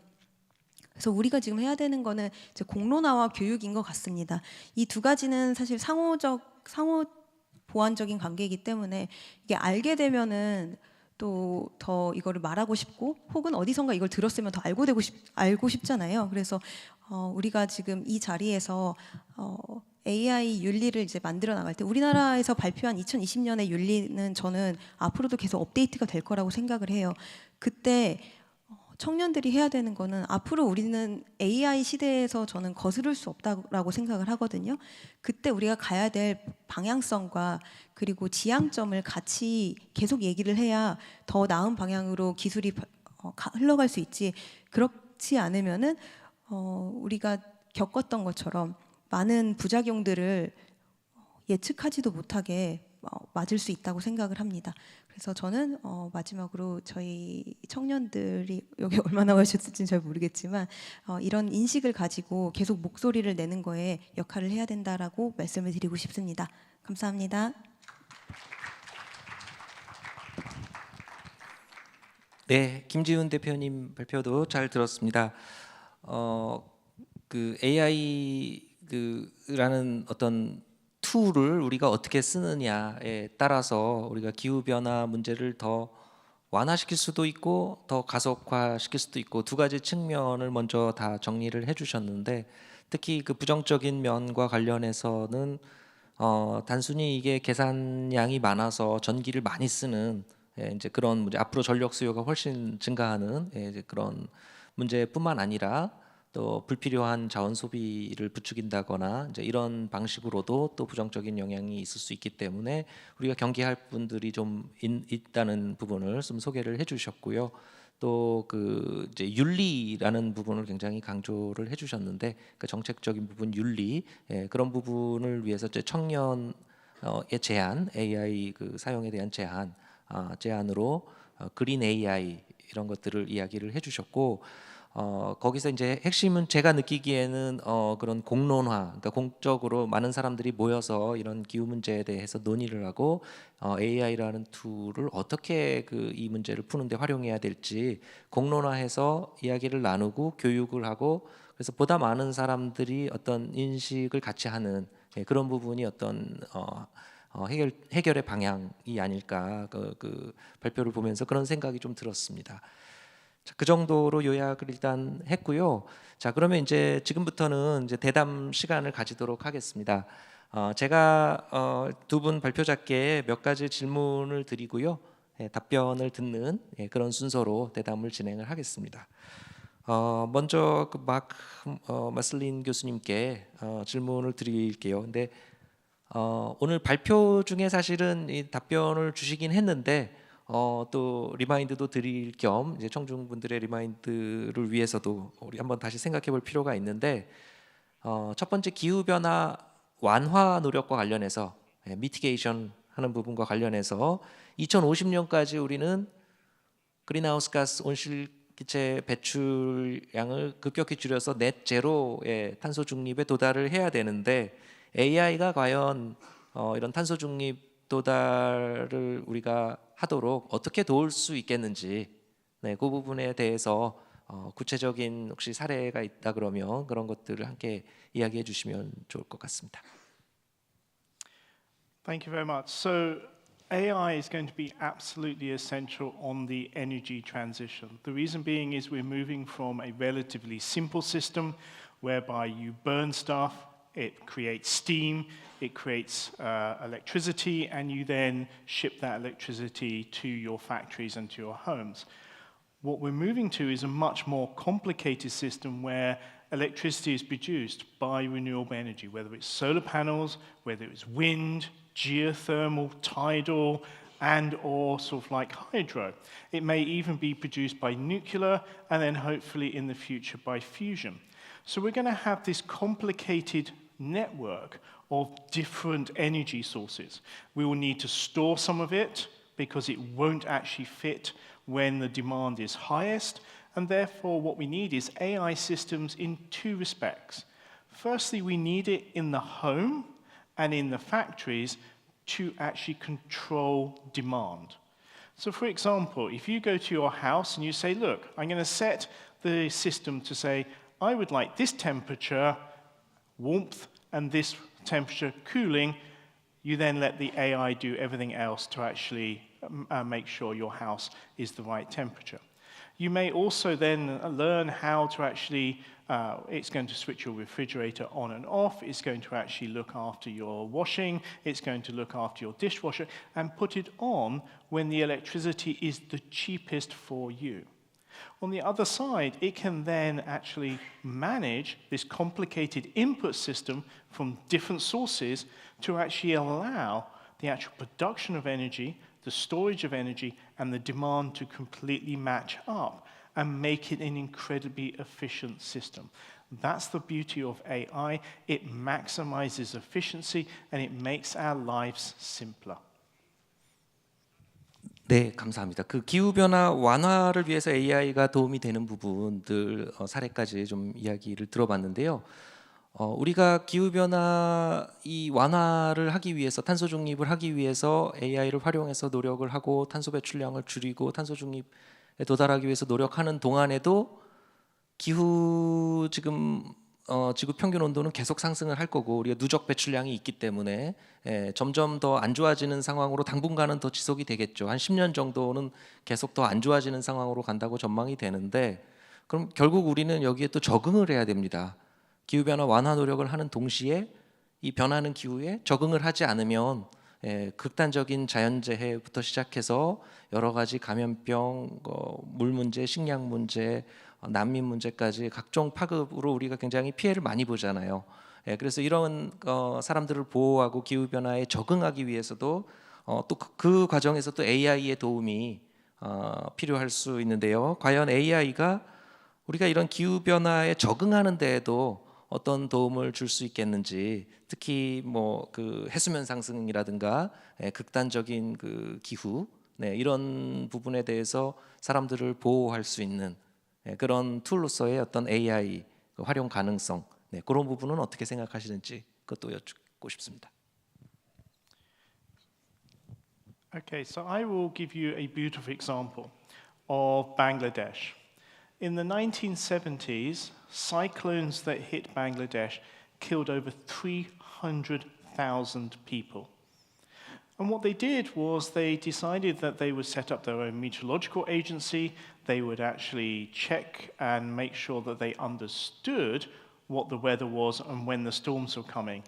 그래서 우리가 지금 해야 되는 거는 이제 공론화와 교육인 것 같습니다. 이 두 가지는 사실 상호 보완적인 관계이기 때문에 이게 알게 되면은 또 더 이거를 말하고 싶고 혹은 어디선가 이걸 들었으면 더 알고 싶잖아요. 그래서 우리가 지금 이 자리에서 AI 윤리를 이제 만들어 나갈 때 우리나라에서 발표한 2020년의 윤리는 저는 앞으로도 계속 업데이트가 될 거라고 생각을 해요. 그때 청년들이 해야 되는 거는 앞으로 우리는 AI 시대에서 저는 거스를 수 없다고 생각을 하거든요. 그때 우리가 가야 될 방향성과 그리고 지향점을 같이 계속 얘기를 해야 더 나은 방향으로 기술이 흘러갈 수 있지. 그렇지 않으면은 우리가 겪었던 것처럼 많은 부작용들을 예측하지도 못하게 맞을 수 있다고 생각을 합니다. 그래서 저는 마지막으로 저희 청년들이 여기 얼마나 오셨을지는 잘 모르겠지만 이런 인식을 가지고 계속 목소리를 내는 거에 역할을 해야 된다라고 말씀을 드리고 싶습니다. 감사합니다. 네, 김지훈 대표님 발표도 잘 들었습니다. 그 AI라는 어떤 툴을 우리가 어떻게 쓰느냐에 따라서 우리가 기후 변화 문제를 더 완화시킬 수도 있고 더 가속화시킬 수도 있고 두 가지 측면을 먼저 다 정리를 해주셨는데 특히 그 부정적인 면과 관련해서는 단순히 이게 계산량이 많아서 전기를 많이 쓰는 이제 그런 문제, 앞으로 전력 수요가 훨씬 증가하는 이제 그런 문제뿐만 아니라 또 불필요한 자원 소비를 부추긴다거나 이제 이런 방식으로도 또 부정적인 영향이 있을 수 있기 때문에 우리가 경계할 분들이 좀 있다는 부분을 좀 소개를 해주셨고요. 또 그 이제 윤리라는 부분을 굉장히 강조를 해주셨는데 그 정책적인 부분 윤리 그런 부분을 위해서 이제 청년의 제한, AI 그 사용에 대한 제한으로 그린 AI 이런 것들을 이야기를 해주셨고. 거기서 이제 핵심은 제가 느끼기에는 그런 공론화, 그러니까 공적으로 많은 사람들이 모여서 이런 기후 문제에 대해서 논의를 하고 AI라는 툴을 어떻게 이 문제를 푸는데 활용해야 될지 공론화해서 이야기를 나누고 교육을 하고 그래서 보다 많은 사람들이 어떤 인식을 같이 하는 그런 부분이 어떤 해결의 방향이 아닐까 그 발표를 보면서 그런 생각이 좀 들었습니다. 자, 그 정도로 요약을 일단 했고요. 자, 그러면 이제 지금부터는 이제 대담 시간을 가지도록 하겠습니다. 제가 두 분 발표자께 몇 가지 질문을 드리고요. 답변을 듣는 그런 순서로 대담을 진행을 하겠습니다. 먼저 그 마슬린 교수님께 질문을 드릴게요. 근데 오늘 발표 중에 사실은 이 답변을 주시긴 했는데 또 리마인드도 드릴 겸 이제 청중분들의 리마인드를 위해서도 우리 한번 다시 생각해 볼 필요가 있는데 첫 번째 기후 변화 완화 노력과 관련해서 미티게이션 하는 부분과 관련해서 2050년까지 우리는 그린하우스 가스 온실기체 배출량을 급격히 줄여서 넷 제로의 탄소 중립에 도달을 해야 되는데 AI가 과연 이런 탄소 중립 도달을 우리가 하도록 어떻게 도울 수 있겠는지 그 부분에 대해서 구체적인 혹시 사례가 있다 그러면 그런 것들을 함께 이야기해 주시면 좋을 것 같습니다. Thank you very much. So AI is going to be absolutely essential on the energy transition. The reason being is we're moving from a relatively simple system whereby you burn stuff, it creates steam, it creates electricity, and you then ship that electricity to your factories and to your homes. What we're moving to is a much more complicated system where electricity is produced by renewable energy, whether it's solar panels, whether it's wind, geothermal, tidal, and or sort of like hydro. It may even be produced by nuclear and then hopefully in the future by fusion. So we're going to have this complicated network of different energy sources. We will need to store some of it, because it won't actually fit when the demand is highest. And therefore, what we need is AI systems in two respects. Firstly, we need it in the home and in the factories to actually control demand. So for example, if you go to your house and you say, look, I'm going to set the system to say, I would like this temperature, warmth, and this temperature, cooling, you then let the AI do everything else to actually make sure your house is the right temperature. You may also then learn how to actually, it's going to switch your refrigerator on and off, it's going to actually look after your washing, it's going to look after your dishwasher, and put it on when the electricity is the cheapest for you. On the other side, it can then actually manage this complicated input system from different sources to actually allow the actual production of energy, the storage of energy, and the demand to completely match up and make it an incredibly efficient system. That's the beauty of AI. It maximizes efficiency and it makes our lives simpler. 네, 감사합니다. 그 기후 변화 완화를 위해서 AI가 도움이 되는 부분들 사례까지 좀 이야기를 들어봤는데요. 우리가 기후 변화 이 완화를 하기 위해서 탄소 중립을 하기 위해서 AI를 활용해서 노력을 하고 탄소 배출량을 줄이고 탄소 중립에 도달하기 위해서 노력하는 동안에도 기후 지금 지구 평균 온도는 계속 상승을 할 거고 우리가 누적 배출량이 있기 때문에 점점 더 안 좋아지는 상황으로 당분간은 더 지속이 되겠죠. 한 10년 정도는 계속 더 안 좋아지는 상황으로 간다고 전망이 되는데 그럼 결국 우리는 여기에 또 적응을 해야 됩니다. 기후변화 완화 노력을 하는 동시에 이 변하는 기후에 적응을 하지 않으면 극단적인 자연재해부터 시작해서 여러 가지 감염병, 물 문제, 식량 문제, 난민 문제까지 각종 파급으로 우리가 굉장히 피해를 많이 보잖아요. 그래서 이런 사람들을 보호하고 기후 변화에 적응하기 위해서도 또 그 과정에서 또 AI의 도움이 필요할 수 있는데요. 과연 AI가 우리가 이런 기후 변화에 적응하는 데에도 어떤 도움을 줄 수 있겠는지, 특히 뭐 그 해수면 상승이라든가 극단적인 그 기후 이런 부분에 대해서 사람들을 보호할 수 있는 그런 툴로서의 어떤 AI 활용 가능성 그런 부분은 어떻게 생각하시는지 그것도 여쭙고 싶습니다. Okay, so I will give you a beautiful example of Bangladesh. In the 1970s, cyclones that hit Bangladesh killed over 300,000 people. And what they did was they decided that they would set up their own meteorological agency. They would actually check and make sure that they understood what the weather was and when the storms were coming.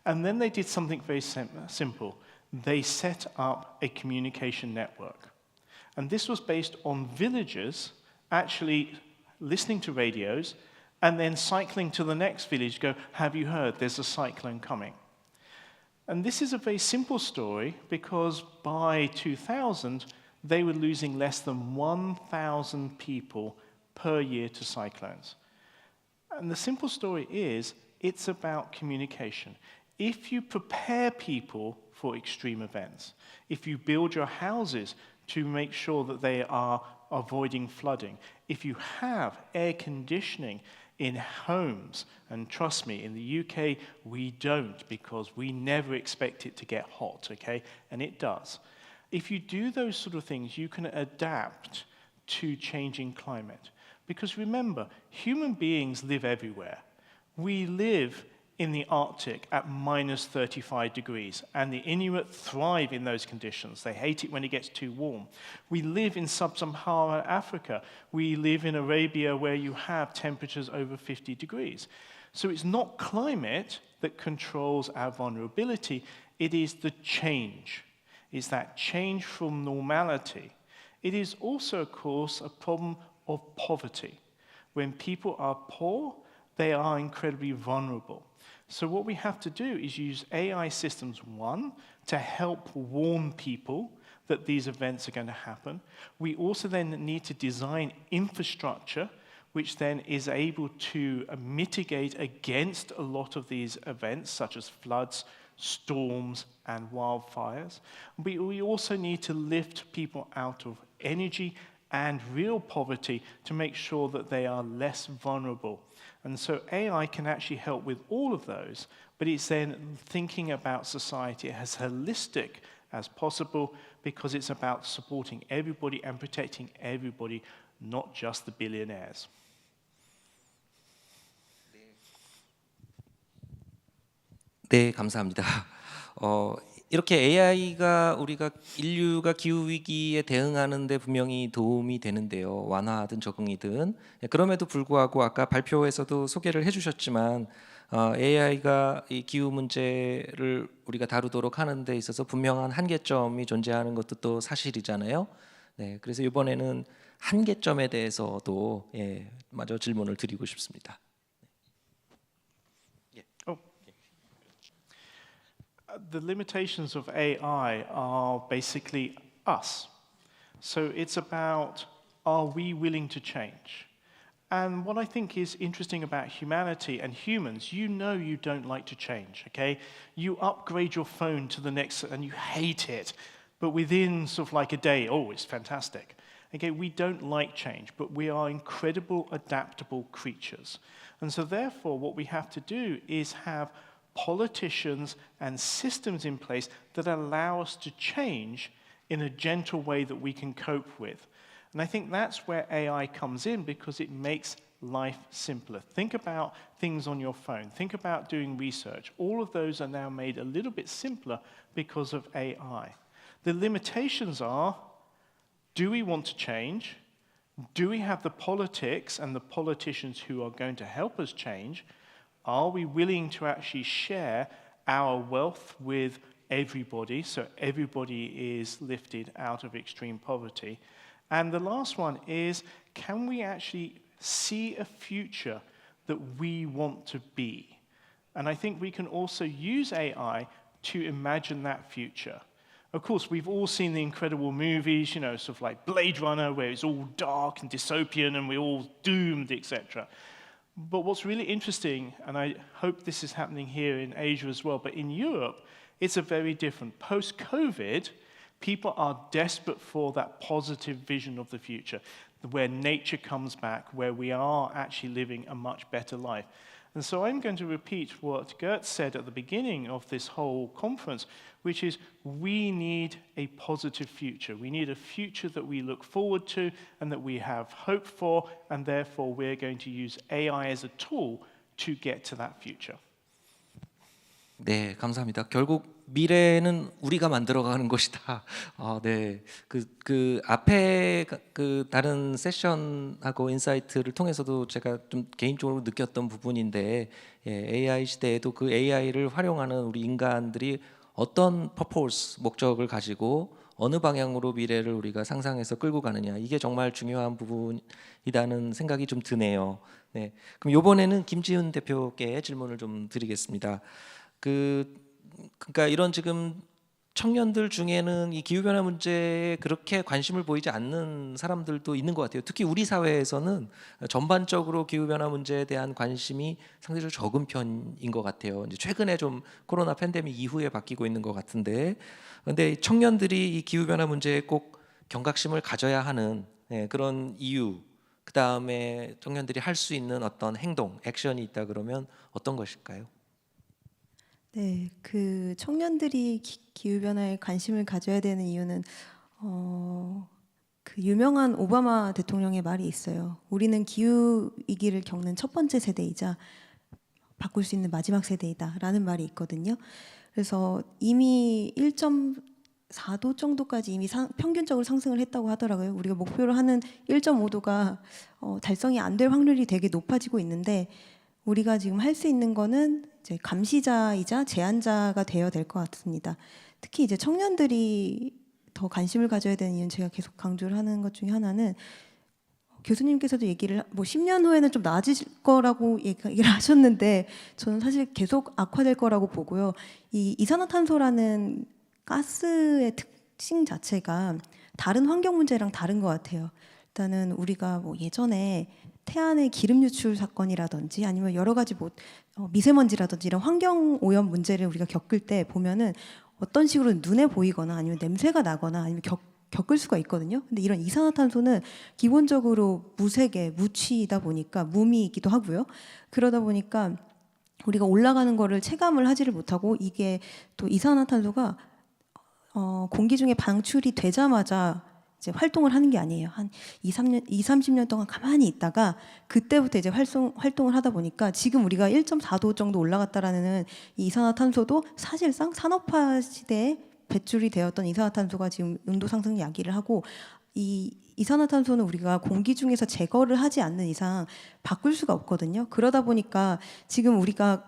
And then they did something very simple. They set up a communication network. And this was based on villagers actually listening to radios and then cycling to the next village, go, have you heard, there's a cyclone coming. And this is a very simple story because by 2000, they were losing less than 1,000 people per year to cyclones. And the simple story is, it's about communication. If you prepare people for extreme events, if you build your houses to make sure that they are avoiding flooding, if you have air conditioning in homes, and trust me, in the UK, we don't because we never expect it to get hot, okay? And it does. If you do those sort of things, you can adapt to changing climate. Because remember, human beings live everywhere. We live in the Arctic at minus 35 degrees, and the Inuit thrive in those conditions. They hate it when it gets too warm. We live in sub-Saharan Africa. We live in Arabia where you have temperatures over 50 degrees. So it's not climate that controls our vulnerability, it is the change. It's that change from normality. It is also, of course, a problem of poverty. When people are poor, they are incredibly vulnerable. So what we have to do is use AI systems, one, to help warn people that these events are going to happen. We also then need to design infrastructure which then is able to mitigate against a lot of these events, such as floods, storms and wildfires. We also need to lift people out of energy and real poverty to make sure that they are less vulnerable. And so AI can actually help with all of those, but it's then thinking about society as holistic as possible, because it's about supporting everybody and protecting everybody, not just the billionaires. 네, 감사합니다. 이렇게 AI가 우리가 인류가 기후 위기에 대응하는 데 분명히 도움이 되는데요. 완화든 적응이든. 그럼에도 불구하고 아까 발표에서도 소개를 해주셨지만 AI가 이 기후 문제를 우리가 다루도록 하는 데 있어서 분명한 한계점이 존재하는 것도 또 사실이잖아요. 네, 그래서 이번에는 한계점에 대해서도 마저 질문을 드리고 싶습니다. The limitations of AI are basically us. So it's about, are we willing to change? And what I think is interesting about humanity and humans, you know you don't like to change, okay? You upgrade your phone to the next, and you hate it. But within sort of like a day, oh, it's fantastic. Okay, we don't like change, but we are incredible, adaptable creatures. And so therefore, what we have to do is have politicians and systems in place that allow us to change in a gentle way that we can cope with. And I think that's where AI comes in, because it makes life simpler. Think about things on your phone. Think about doing research. All of those are now made a little bit simpler because of AI. The limitations are, do we want to change? Do we have the politics and the politicians who are going to help us change? Are we willing to actually share our wealth with everybody, so everybody is lifted out of extreme poverty? And the last one is, can we actually see a future that we want to be? And I think we can also use AI to imagine that future. Of course, we've all seen the incredible movies, you know, sort of like Blade Runner, where it's all dark and dystopian and we're all doomed, etc. But what's really interesting, and I hope this is happening here in Asia as well, but in Europe, it's a very different. Post-COVID, people are desperate for that positive vision of the future, where nature comes back, where we are actually living a much better life. And so I'm going to repeat what Gert said at the beginning of this whole conference, which is we need a positive future. We need a future that we look forward to and that we have hope for, and therefore we're going to use AI as a tool to get to that future. 네, 감사합니다. 결국 미래는 우리가 만들어가는 것이다. 네, 그 앞에 그 다른 세션하고 인사이트를 통해서도 제가 좀 개인적으로 느꼈던 부분인데, AI 시대에도 그 AI를 활용하는 우리 인간들이 어떤 퍼포스 목적을 가지고 어느 방향으로 미래를 우리가 상상해서 끌고 가느냐, 이게 정말 중요한 부분이라는 생각이 좀 드네요. 네, 그럼 이번에는 김지훈 대표께 질문을 좀 드리겠습니다. 그러니까 이런 지금 청년들 중에는 이 기후 변화 문제에 그렇게 관심을 보이지 않는 사람들도 있는 것 같아요. 특히 우리 사회에서는 전반적으로 기후 변화 문제에 대한 관심이 상대적으로 적은 편인 것 같아요. 이제 최근에 좀 코로나 팬데믹 이후에 바뀌고 있는 것 같은데, 그런데 청년들이 이 기후 변화 문제에 꼭 경각심을 가져야 하는 그런 이유, 그 다음에 청년들이 할 수 있는 어떤 행동, 액션이 있다 그러면 어떤 것일까요? 네, 그 청년들이 기후 변화에 관심을 가져야 되는 이유는 그 유명한 오바마 대통령의 말이 있어요. 우리는 기후 위기를 겪는 첫 번째 세대이자 바꿀 수 있는 마지막 세대이다라는 말이 있거든요. 그래서 이미 1.4도 정도까지 이미 평균적으로 상승을 했다고 하더라고요. 우리가 목표로 하는 1.5도가 달성이 안 될 확률이 되게 높아지고 있는데, 우리가 지금 할 수 있는 거는 이제 감시자이자 제한자가 되어야 될 것 같습니다. 특히 이제 청년들이 더 관심을 가져야 되는 이유는, 제가 계속 강조를 하는 것 중에 하나는, 교수님께서도 얘기를 뭐 10년 후에는 좀 나아질 거라고 얘기를 하셨는데, 저는 사실 계속 악화될 거라고 보고요. 이 이산화탄소라는 가스의 특징 자체가 다른 환경 문제랑 다른 것 같아요. 일단은 우리가 뭐 예전에 태안의 기름 유출 사건이라든지 아니면 여러 가지 뭐 미세먼지라든지 이런 환경 오염 문제를 우리가 겪을 때 보면은 어떤 식으로 눈에 보이거나 아니면 냄새가 나거나 아니면 겪을 수가 있거든요. 근데 이런 이산화탄소는 기본적으로 무색의 무취이다 보니까 무미이기도 하고요. 그러다 보니까 우리가 올라가는 거를 체감을 하지를 못하고 이게 또 이산화탄소가 공기 중에 방출이 되자마자 이제 활동을 하는 게 아니에요. 한 30년 동안 가만히 있다가 그때부터 이제 활동을 하다 보니까 지금 우리가 1.4도 정도 올라갔다라는 이 이산화탄소도 사실상 산업화 시대에 배출이 되었던 이산화탄소가 지금 온도 상승 야기를 하고 이 이산화탄소는 우리가 공기 중에서 제거를 하지 않는 이상 바꿀 수가 없거든요. 그러다 보니까 지금 우리가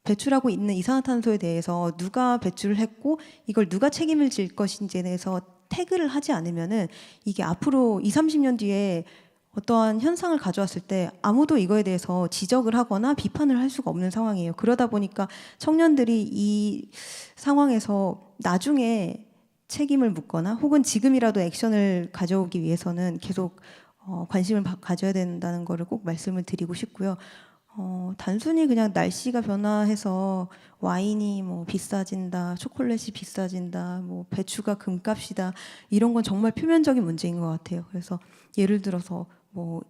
배출하고 있는 이산화탄소에 대해서 누가 배출을 했고 이걸 누가 책임을 질 것인지에 대해서 태그를 하지 않으면은 이게 앞으로 20, 30년 뒤에 어떠한 현상을 가져왔을 때 아무도 이거에 대해서 지적을 하거나 비판을 할 수가 없는 상황이에요. 그러다 보니까 청년들이 이 상황에서 나중에 책임을 묻거나 혹은 지금이라도 액션을 가져오기 위해서는 계속 관심을 가져야 된다는 거를 꼭 말씀을 드리고 싶고요. 단순히 그냥 날씨가 변화해서 와인이 뭐 비싸진다, 초콜릿이 비싸진다, 뭐 배추가 금값이다 이런 건 정말 표면적인 문제인 것 같아요. 그래서 예를 들어서 뭐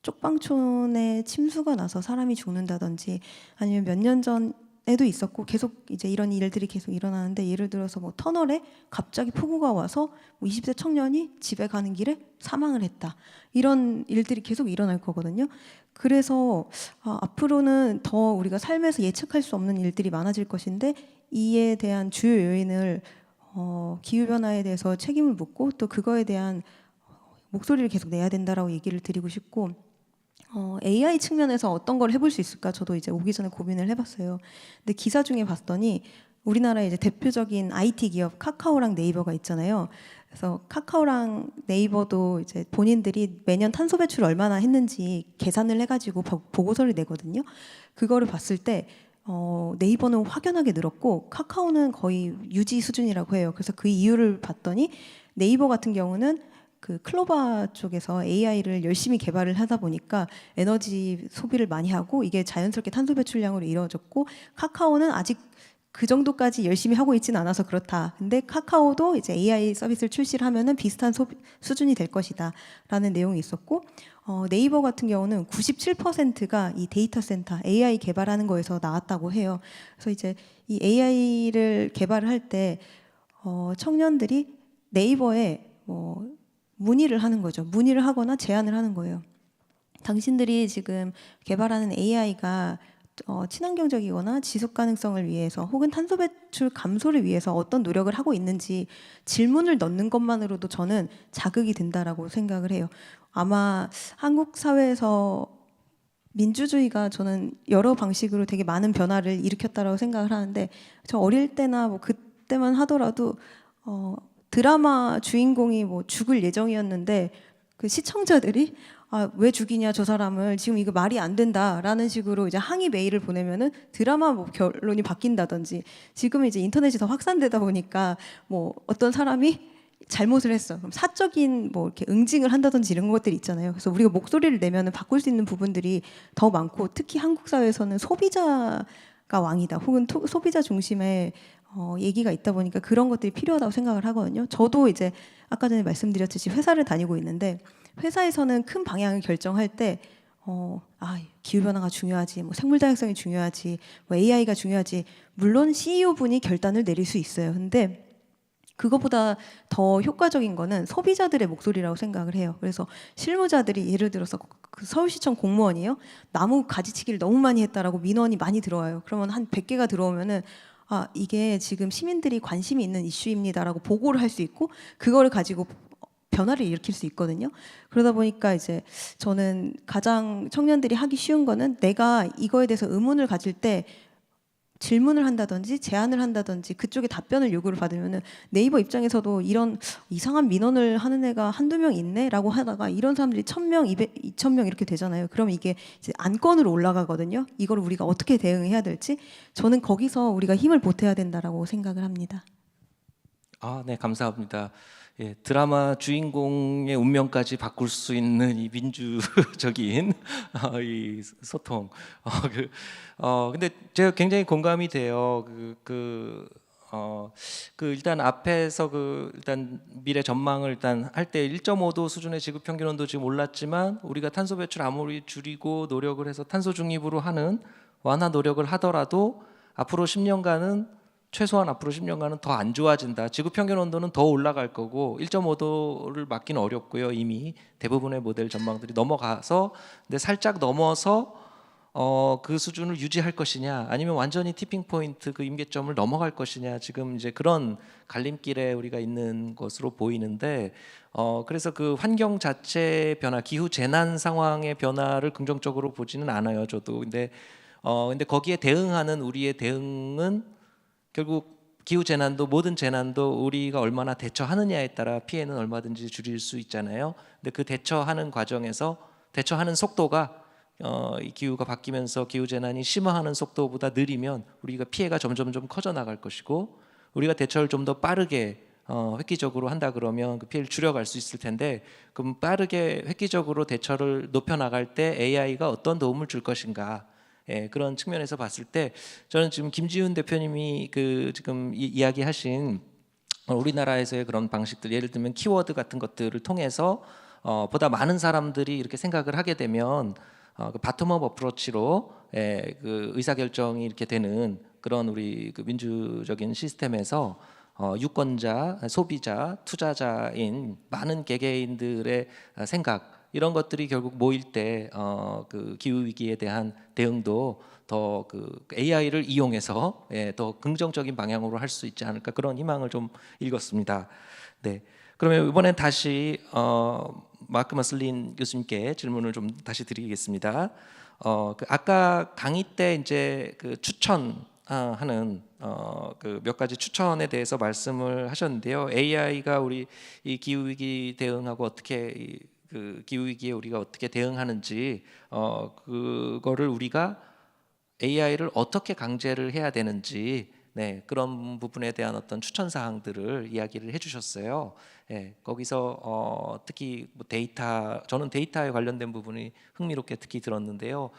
쪽방촌에 침수가 나서 사람이 죽는다든지 아니면 몇 년 전에도 있었고 계속 이제 이런 일들이 계속 일어나는데 예를 들어서 뭐 터널에 갑자기 폭우가 와서 뭐 20대 청년이 집에 가는 길에 사망을 했다. 이런 일들이 계속 일어날 거거든요. 그래서 앞으로는 더 우리가 삶에서 예측할 수 없는 일들이 많아질 것인데 이에 대한 주요 요인을 기후변화에 대해서 책임을 묻고 또 그거에 대한 목소리를 계속 내야 된다라고 얘기를 드리고 싶고 AI 측면에서 어떤 걸 해볼 수 있을까 저도 이제 오기 전에 고민을 해봤어요. 근데 기사 중에 봤더니 우리나라의 이제 대표적인 IT 기업 카카오랑 네이버가 있잖아요. 그래서 카카오랑 네이버도 이제 본인들이 매년 탄소 배출을 얼마나 했는지 계산을 해가지고 보고서를 내거든요. 그거를 봤을 때 네이버는 확연하게 늘었고 카카오는 거의 유지 수준이라고 해요. 그래서 그 이유를 봤더니 네이버 같은 경우는 그 클로바 쪽에서 AI를 열심히 개발을 하다 보니까 에너지 소비를 많이 하고 이게 자연스럽게 탄소 배출량으로 이루어졌고 카카오는 아직 그 정도까지 열심히 하고 있지는 않아서 그렇다. 근데 카카오도 이제 AI 서비스를 출시를 하면은 비슷한 수준이 될 것이다라는 내용이 있었고 네이버 같은 경우는 97%가 이 데이터 센터 AI 개발하는 거에서 나왔다고 해요. 그래서 이제 이 AI를 개발을 할 때 청년들이 네이버에 문의를 하는 거죠. 문의를 하거나 제안을 하는 거예요. 당신들이 지금 개발하는 AI가 친환경적이거나 지속 가능성을 위해서 혹은 탄소 배출 감소를 위해서 어떤 노력을 하고 있는지 질문을 넣는 것만으로도 저는 자극이 된다라고 생각을 해요. 아마 한국 사회에서 민주주의가 저는 여러 방식으로 되게 많은 변화를 일으켰다라고 생각을 하는데 저 어릴 때나 뭐 그때만 하더라도 드라마 주인공이 뭐 죽을 예정이었는데 그 시청자들이 왜 죽이냐 저 사람을 지금 이거 말이 안 된다라는 식으로 이제 항의 메일을 보내면은 드라마 뭐 결론이 바뀐다든지 지금은 이제 인터넷이 더 확산되다 보니까 뭐 어떤 사람이 잘못을 했어 그럼 사적인 뭐 이렇게 응징을 한다든지 이런 것들이 있잖아요. 그래서 우리가 목소리를 내면은 바꿀 수 있는 부분들이 더 많고 특히 한국 사회에서는 소비자가 왕이다 혹은 소비자 중심의 얘기가 있다 보니까 그런 것들이 필요하다고 생각을 하거든요. 저도 이제 아까 전에 말씀드렸듯이 회사를 다니고 있는데 회사에서는 큰 방향을 결정할 때 기후변화가 중요하지, 뭐 생물 다양성이 중요하지, 뭐 AI가 중요하지. 물론 CEO 분이 결단을 내릴 수 있어요. 근데 그거보다 더 효과적인 거는 소비자들의 목소리라고 생각을 해요. 그래서 실무자들이 예를 들어서 그 서울시청 공무원이요. 나무 가지치기를 너무 많이 했다라고 민원이 많이 들어와요. 그러면 한 100개가 들어오면은 이게 지금 시민들이 관심이 있는 이슈입니다라고 보고를 할 수 있고 그거를 가지고 변화를 일으킬 수 있거든요. 그러다 보니까 이제 저는 가장 청년들이 하기 쉬운 거는 내가 이거에 대해서 의문을 가질 때 질문을 한다든지 제안을 한다든지 그쪽에 답변을 요구를 받으면은 네이버 입장에서도 이런 이상한 민원을 하는 애가 한두 명 있네라고 하다가 이런 사람들이 1000명, 2000명 이렇게 되잖아요. 그럼 이게 이제 안건으로 올라가거든요. 이걸 우리가 어떻게 대응해야 될지 저는 거기서 우리가 힘을 보태야 된다라고 생각을 합니다. 네, 감사합니다. 예, 드라마 주인공의 운명까지 바꿀 수 있는 이 민주적인 이 소통. 근데 제가 굉장히 공감이 돼요. 일단 앞에서 일단 미래 전망을 일단 할 때 1.5도 수준의 지구 평균 온도 지금 올랐지만 우리가 탄소 배출 아무리 줄이고 노력을 해서 탄소 중립으로 하는 완화 노력을 하더라도 앞으로 10년간은 최소한 앞으로 10년간은 더 안 좋아진다. 지구 평균 온도는 더 올라갈 거고 1.5도를 막기는 어렵고요. 이미 대부분의 모델 전망들이 넘어가서 근데 살짝 넘어서 그 수준을 유지할 것이냐 아니면 완전히 티핑 포인트 그 임계점을 넘어갈 것이냐 지금 이제 그런 갈림길에 우리가 있는 것으로 보이는데 그래서 그 환경 자체의 변화 기후 재난 상황의 변화를 긍정적으로 보지는 않아요 저도 근데 거기에 대응하는 우리의 대응은 결국 기후 재난도 모든 재난도 우리가 얼마나 대처하느냐에 따라 피해는 얼마든지 줄일 수 있잖아요. 근데 그 대처하는 과정에서 대처하는 속도가 이 기후가 바뀌면서 기후 재난이 심화하는 속도보다 느리면 우리가 피해가 점점 커져 나갈 것이고 우리가 대처를 좀 더 빠르게 획기적으로 한다 그러면 그 피해를 줄여갈 수 있을 텐데 그럼 빠르게 획기적으로 대처를 높여 나갈 때 AI가 어떤 도움을 줄 것인가? 예, 그런 측면에서 봤을 때 저는 지금 김지훈 대표님이 지금 이야기하신 우리나라에서의 그런 방식들 예를 들면 키워드 같은 것들을 통해서 보다 많은 사람들이 이렇게 생각을 하게 되면 그 바텀업 어프로치로 그 의사결정이 이렇게 되는 그런 우리 그 민주적인 시스템에서 유권자, 소비자, 투자자인 많은 개개인들의 생각 이런 것들이 결국 모일 때 그 기후 위기에 대한 대응도 더 그 AI를 이용해서 더 긍정적인 방향으로 할 수 있지 않을까 그런 희망을 좀 읽었습니다. 네. 그러면 이번엔 다시 마크 마슬린 교수님께 질문을 좀 다시 드리겠습니다. 아까 강의 때 이제 그 추천하는 그 몇 가지 추천에 대해서 말씀을 하셨는데요. AI가 우리 이 기후 위기 대응하고 어떻게 그 기후 위기에 우리가 어떻게 대응하는지 그거를 우리가 AI를 어떻게 강제를 해야 되는지 네, 그런 부분에 대한 어떤 추천 사항들을 이야기를 해주셨어요. 예, 거기서 특히 뭐 데이터, 저는 데이터에 관련된 부분이 흥미롭게 특히 들었는데요.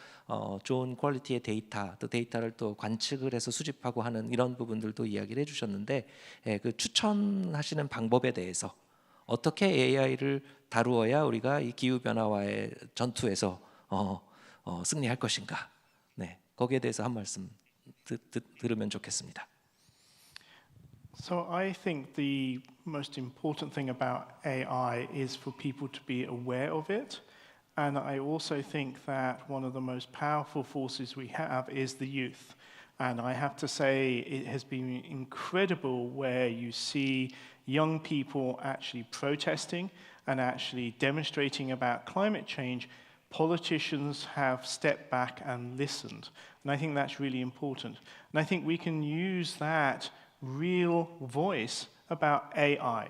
좋은 퀄리티의 데이터, 또 데이터를 또 관측을 해서 수집하고 하는 이런 부분들도 이야기를 해주셨는데, 예, 그 추천하시는 방법에 대해서 어떻게 AI를 다루어야 우리가 이 기후 변화와의 전투에서 승리할 것인가? 네, 거기에 대해서 한 말씀 들으면 좋겠습니다. So I think the most important thing about AI is for people to be aware of it. And I also think that one of the most powerful forces we have is the youth. And I have to say, it has been incredible where you see young people actually protesting and actually demonstrating about climate change. Politicians have stepped back and listened. And I think that's really important. And I think we can use that real voice about AI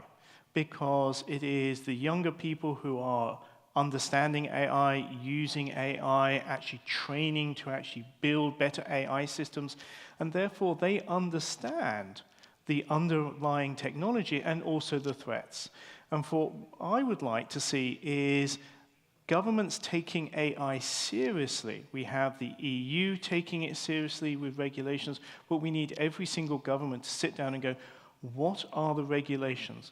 because it is the younger people who are understanding AI, using AI, actually training to actually build better AI systems, and therefore they understand the underlying technology and also the threats. And what I would like to see is governments taking AI seriously. We have the EU taking it seriously with regulations, but we need every single government to sit down and go, what are the regulations?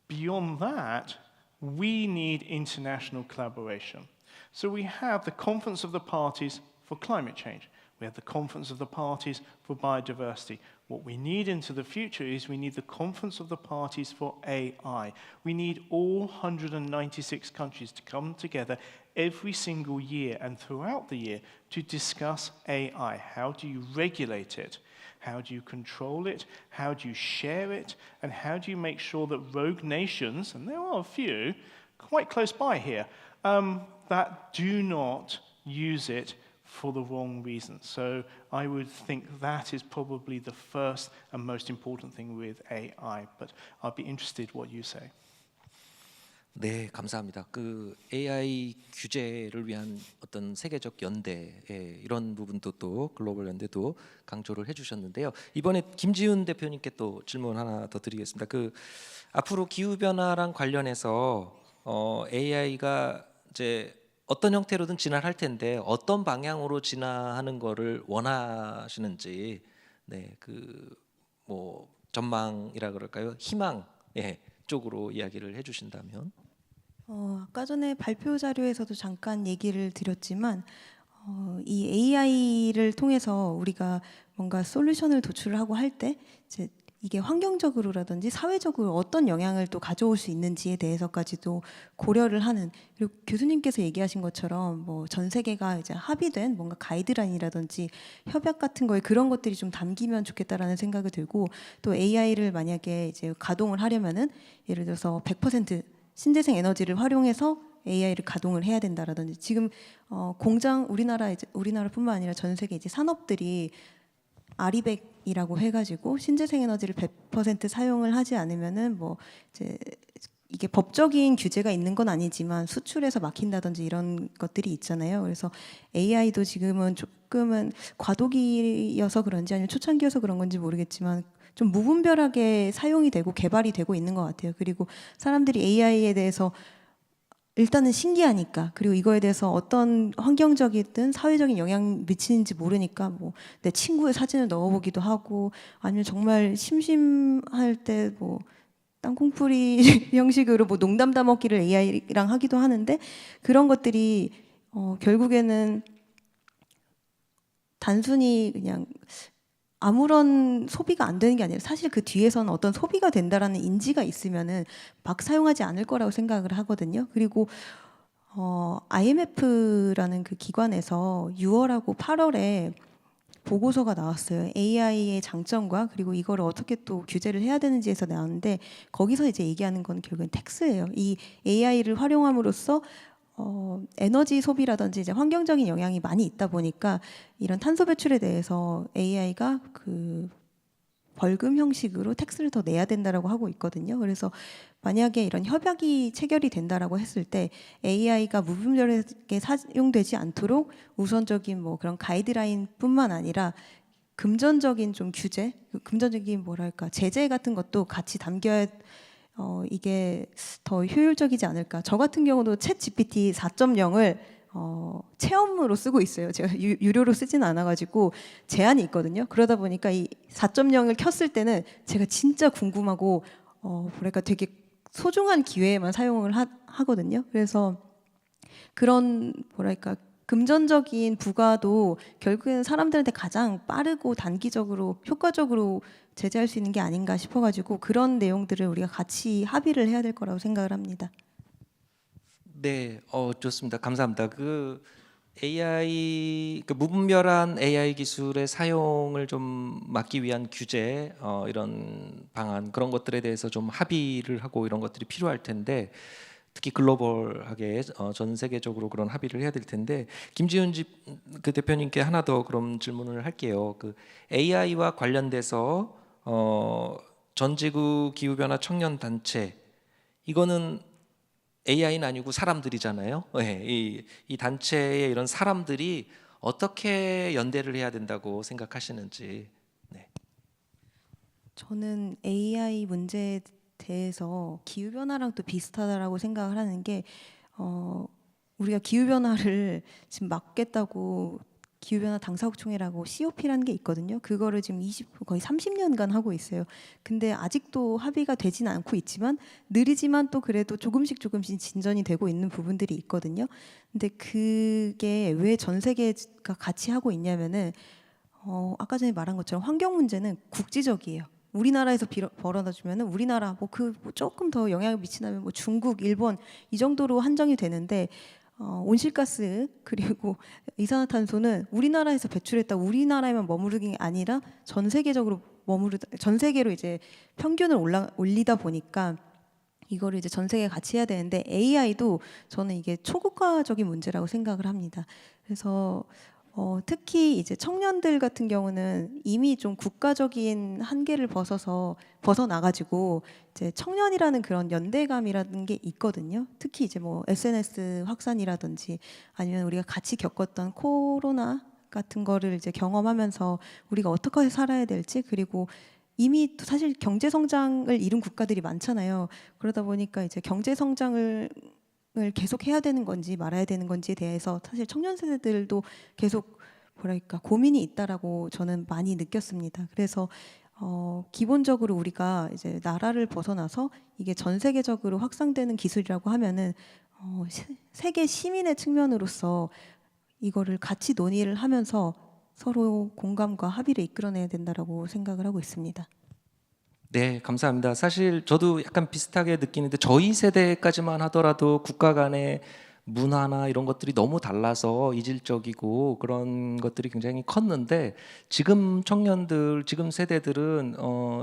Beyond that, we need international collaboration. So we have the Conference of the Parties for Climate Change. We have the Conference of the Parties for Biodiversity. What we need into the future is we need the Conference of the Parties for AI. We need all 196 countries to come together every single year and throughout the year to discuss AI. How do you regulate it? How do you control it? How do you share it? And how do you make sure that rogue nations, and there are a few quite close by here, that do not use it for the wrong reasons. So I would think that is probably the first and most important thing with AI, but I'd be interested what you say. 네, 감사합니다. 그 AI 규제를 위한 어떤 세계적 연대, 이런 부분도 또 글로벌 연대도 강조를 해주셨는데요. 이번에 김지훈 대표님께 또 질문 하나 더 드리겠습니다. 그 앞으로 기후 변화랑 관련해서 AI가 이제 어떤 형태로든 진화할 텐데 어떤 방향으로 진화하는 거를 원하시는지, 네, 그 뭐 전망이라 그럴까요? 희망, 쪽으로 이야기를 해주신다면. 아까 전에 발표 자료에서도 잠깐 얘기를 드렸지만 이 AI를 통해서 우리가 뭔가 솔루션을 도출을 하고 할 때 이제 이게 환경적으로라든지 사회적으로 어떤 영향을 또 가져올 수 있는지에 대해서까지도 고려를 하는, 그리고 교수님께서 얘기하신 것처럼 뭐 전 세계가 이제 합의된 뭔가 가이드라인이라든지 협약 같은 거에 그런 것들이 좀 담기면 좋겠다라는 생각이 들고, 또 AI를 만약에 이제 가동을 하려면은 예를 들어서 100% 신재생 에너지를 활용해서 AI를 가동을 해야 된다라든지, 지금 공장 우리나라뿐만 아니라 전 세계 이제 산업들이 아리백이라고 해가지고 신재생 에너지를 100% 사용을 하지 않으면은 뭐 이제 이게 법적인 규제가 있는 건 아니지만 수출에서 막힌다든지 이런 것들이 있잖아요. 그래서 AI도 지금은 조금은 과도기여서 그런지 아니면 초창기여서 그런 건지 모르겠지만 좀 무분별하게 사용이 되고 개발이 되고 있는 것 같아요. 그리고 사람들이 AI에 대해서 일단은 신기하니까, 그리고 이거에 대해서 어떤 환경적이든 사회적인 영향 미치는지 모르니까 뭐 내 친구의 사진을 넣어보기도 하고, 아니면 정말 심심할 때 뭐 땅콩풀이 형식으로 뭐 농담 따먹기를 AI랑 하기도 하는데, 그런 것들이 결국에는 단순히 그냥 아무런 소비가 안 되는 게 아니라 사실 그 뒤에서는 어떤 소비가 된다라는 인지가 있으면은 막 사용하지 않을 거라고 생각을 하거든요. 그리고 IMF라는 그 기관에서 6월하고 8월에 보고서가 나왔어요. AI의 장점과 그리고 이거를 어떻게 또 규제를 해야 되는지에서 나왔는데, 거기서 이제 얘기하는 건 결국엔 텍스예요. 이 AI를 활용함으로써 에너지 소비라든지 이제 환경적인 영향이 많이 있다 보니까 이런 탄소 배출에 대해서 AI가 그 벌금 형식으로 텍스를 더 내야 된다라고 하고 있거든요. 그래서 만약에 이런 협약이 체결이 된다라고 했을 때 AI가 무분별하게 사용되지 않도록 우선적인 뭐 그런 가이드라인뿐만 아니라 금전적인 좀 규제, 금전적인 뭐랄까 제재 같은 것도 같이 담겨야 이게 더 효율적이지 않을까. 저 같은 경우도 챗 GPT 4.0을 체험으로 쓰고 있어요. 제가 유료로 쓰지는 않아가지고 제한이 있거든요. 그러다 보니까 이 4.0을 켰을 때는 제가 진짜 궁금하고 뭐랄까 되게 소중한 기회에만 사용을 하거든요. 그래서 그런 뭐랄까 금전적인 부과도 결국에는 사람들한테 가장 빠르고 단기적으로 효과적으로 제재할 수 있는 게 아닌가 싶어가지고 그런 내용들을 우리가 같이 합의를 해야 될 거라고 생각을 합니다. 네, 좋습니다. 감사합니다. 그 AI, 그 무분별한 AI 기술의 사용을 좀 막기 위한 규제, 이런 방안, 그런 것들에 대해서 좀 합의를 하고 이런 것들이 필요할 텐데, 특히 글로벌하게 전 세계적으로 그런 합의를 해야 될 텐데, 김지훈 그 대표님께 하나 더 그럼 질문을 할게요. 그 AI와 관련돼서 전지구 기후변화 청년 단체, 이거는 AI는 아니고 사람들이잖아요. 네, 이 단체의 이런 사람들이 어떻게 연대를 해야 된다고 생각하시는지. 네. 저는 AI 문제에 대해서 기후 변화랑 또 비슷하다라고 생각을 하는 게 우리가 기후 변화를 지금 막겠다고 기후변화 당사국총회라고 COP라는 게 있거든요. 그거를 지금 거의 30년간 하고 있어요. 근데 아직도 합의가 되진 않고 있지만 느리지만 또 그래도 조금씩 진전이 되고 있는 부분들이 있거든요. 근데 그게 왜 전 세계가 같이 하고 있냐면은 아까 전에 말한 것처럼 환경 문제는 국지적이에요. 우리나라에서 벌어다 주면은 우리나라 뭐 조금 더 영향을 미치다면 뭐 중국, 일본 이 정도로 한정이 되는데 온실가스 그리고 이산화탄소는 우리나라에서 배출했다 우리나라에만 머무르는 게 아니라 전 세계적으로 전 세계로 이제 평균을 올리다 보니까 이거를 이제 전 세계 같이 해야 되는데 AI도 저는 이게 초국가적인 문제라고 생각을 합니다. 그래서 특히 이제 청년들 같은 경우는 이미 좀 국가적인 한계를 벗어나가지고 이제 청년이라는 그런 연대감이라는 게 있거든요. 특히 이제 뭐 SNS 확산이라든지 아니면 우리가 같이 겪었던 코로나 같은 거를 이제 경험하면서 우리가 어떻게 살아야 될지, 그리고 이미 또 사실 경제 성장을 이룬 국가들이 많잖아요. 그러다 보니까 이제 경제 성장을 계속 해야 되는 건지 말아야 되는 건지에 대해서 사실 청년 세대들도 계속 뭐랄까 고민이 있다라고 저는 많이 느꼈습니다. 그래서 기본적으로 우리가 이제 나라를 벗어나서 이게 전 세계적으로 확산되는 기술이라고 하면은 세계 시민의 측면으로서 이거를 같이 논의를 하면서 서로 공감과 합의를 이끌어내야 된다라고 생각을 하고 있습니다. 네, 감사합니다. 사실 저도 약간 비슷하게 느끼는데 저희 세대까지만 하더라도 국가 간의 문화나 이런 것들이 너무 달라서 이질적이고 그런 것들이 굉장히 컸는데 지금 청년들, 지금 세대들은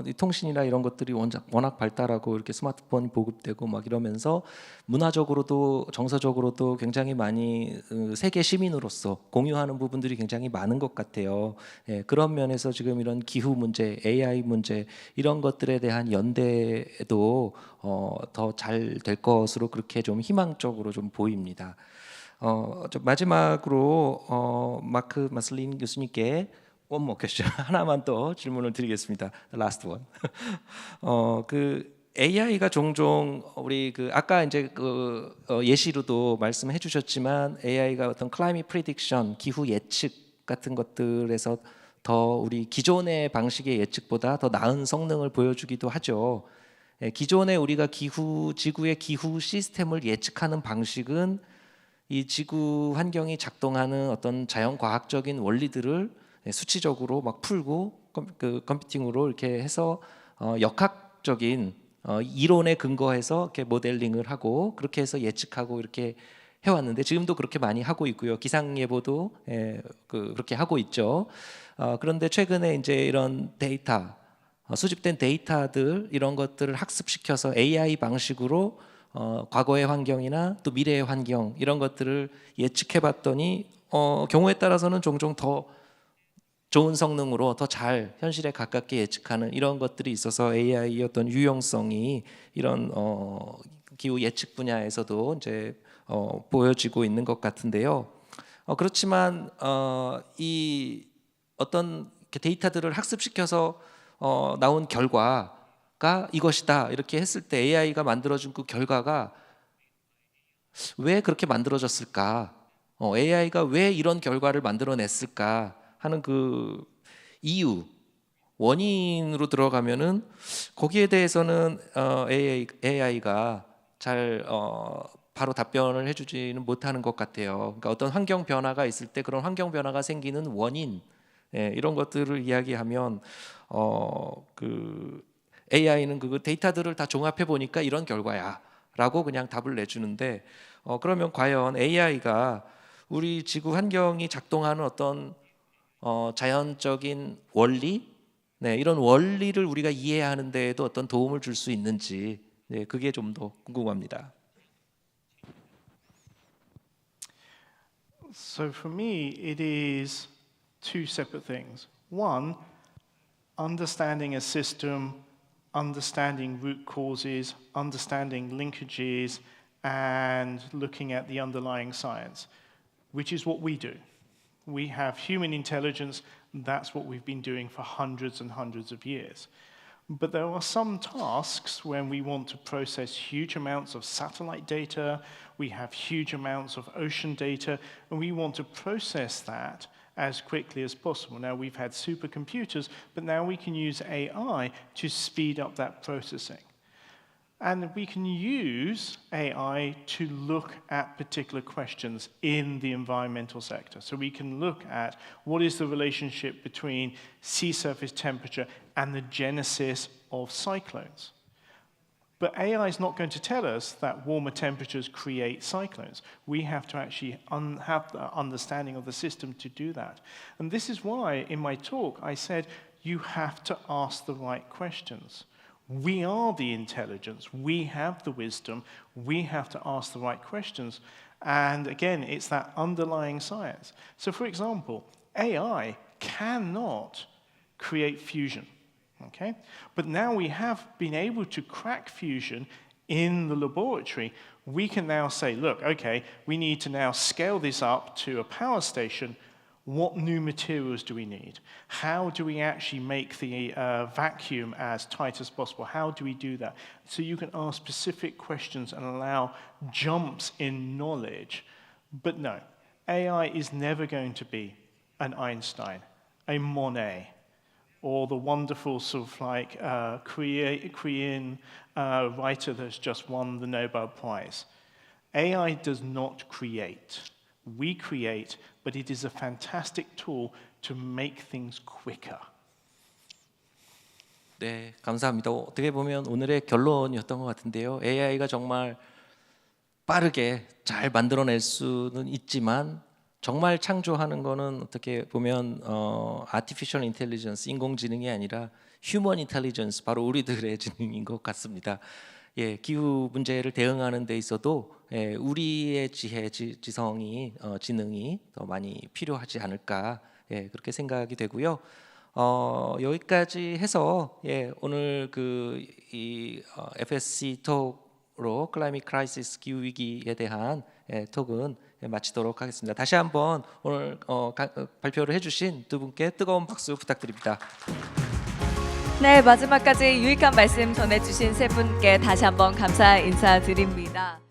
이 통신이나 이런 것들이 워낙 발달하고 이렇게 스마트폰이 보급되고 막 이러면서 문화적으로도 정서적으로도 굉장히 많이 세계 시민으로서 공유하는 부분들이 굉장히 많은 것 같아요. 예, 그런 면에서 지금 이런 기후 문제, AI 문제 이런 것들에 대한 연대도 더 잘 될 것으로 그렇게 좀 희망적으로 좀 보입니다. 좀 마지막으로 마크 마슬린 교수님께 one more question 하나만 더 질문을 드리겠습니다. The last one. 그 AI가 종종 우리 그 아까 이제 그 예시로도 말씀해 주셨지만 AI가 어떤 climate prediction 기후 예측 같은 것들에서 더 우리 기존의 방식의 예측보다 더 나은 성능을 보여주기도 하죠. 기존에 우리가 지구의 기후 시스템을 예측하는 방식은 이 지구 환경이 작동하는 어떤 자연과학적인 원리들을 수치적으로 막 풀고 컴퓨팅으로 이렇게 해서 역학적인 이론에 근거해서 이렇게 모델링을 하고 그렇게 해서 예측하고 이렇게 해왔는데 지금도 그렇게 많이 하고 있고요. 기상예보도 그렇게 하고 있죠. 그런데 최근에 이제 이런 데이터 수집된 데이터들 이런 것들을 학습시켜서 AI 방식으로 과거의 환경이나 또 미래의 환경 이런 것들을 예측해봤더니 경우에 따라서는 종종 더 좋은 성능으로 더 잘 현실에 가깝게 예측하는 이런 것들이 있어서 AI의 어떤 유용성이 이런 기후 예측 분야에서도 이제 보여지고 있는 것 같은데요. 그렇지만 이 어떤 데이터들을 학습시켜서 나온 결과가 이것이다 이렇게 했을 때 AI가 만들어준 그 결과가 왜 그렇게 만들어졌을까? AI가 왜 이런 결과를 만들어냈을까 하는 그 이유, 원인으로 들어가면은 거기에 대해서는 AI가 잘 바로 답변을 해주지는 못하는 것 같아요. 그러니까 어떤 환경 변화가 있을 때 그런 환경 변화가 생기는 원인 이런 것들을 이야기하면 그 AI는 그 데이터들을 다 종합해 보니까 이런 결과야라고 그냥 답을 내주는데 그러면 과연 AI가 우리 지구 환경이 작동하는 어떤 자연적인 원리, 이런 원리를 우리가 이해하는 데에도 어떤 도움을 줄 수 있는지 그게 좀 더 궁금합니다. So for me, it is two separate things. One, understanding a system, understanding root causes, understanding linkages, and looking at the underlying science, which is what we do. We have human intelligence, that's what we've been doing for hundreds and hundreds of years. But there are some tasks when we want to process huge amounts of satellite data, we have huge amounts of ocean data, and we want to process that as quickly as possible. Now, we've had supercomputers, but now we can use AI to speed up that processing. And we can use AI to look at particular questions in the environmental sector. So we can look at what is the relationship between sea surface temperature and the genesis of cyclones. But AI is not going to tell us that warmer temperatures create cyclones. We have to actually have the understanding of the system to do that. And this is why in my talk I said you have to ask the right questions. We are the intelligence, we have the wisdom, we have to ask the right questions. And again, it's that underlying science. So for example, AI cannot create fusion, okay? But now we have been able to crack fusion in the laboratory. We can now say, look, okay, we need to now scale this up to a power station. What new materials do we need? How do we actually make the vacuum as tight as possible? How do we do that? So you can ask specific questions and allow jumps in knowledge. But no, AI is never going to be an Einstein, a Monet, or the wonderful sort of like Korean writer that's just won the Nobel Prize. AI does not create. We create, but it is a fantastic tool to make things quicker. 네, 감사합니다. 어떻게 보면 오늘의 결론이었던 것 같은데요. AI가 정말 빠르게 잘 만들어낼 수는 있지만 정말 창조하는 거는 어떻게 보면 artificial intelligence, 인공지능이 아니라 human intelligence, 바로 우리들의 지능인 것 같습니다. 예, 기후 문제를 대응하는 데 있어도 우리의 지혜, 지성이, 지능이 더 많이 필요하지 않을까, 예, 그렇게 생각이 되고요. 여기까지 해서 오늘 이 FSC 톡으로 클라이밋 크라이시스 기후 위기에 대한 톡은 마치도록 하겠습니다. 다시 한번 오늘 발표를 해주신 두 분께 뜨거운 박수 부탁드립니다. 네, 마지막까지 유익한 말씀 전해주신 세 분께 다시 한번 감사 인사드립니다.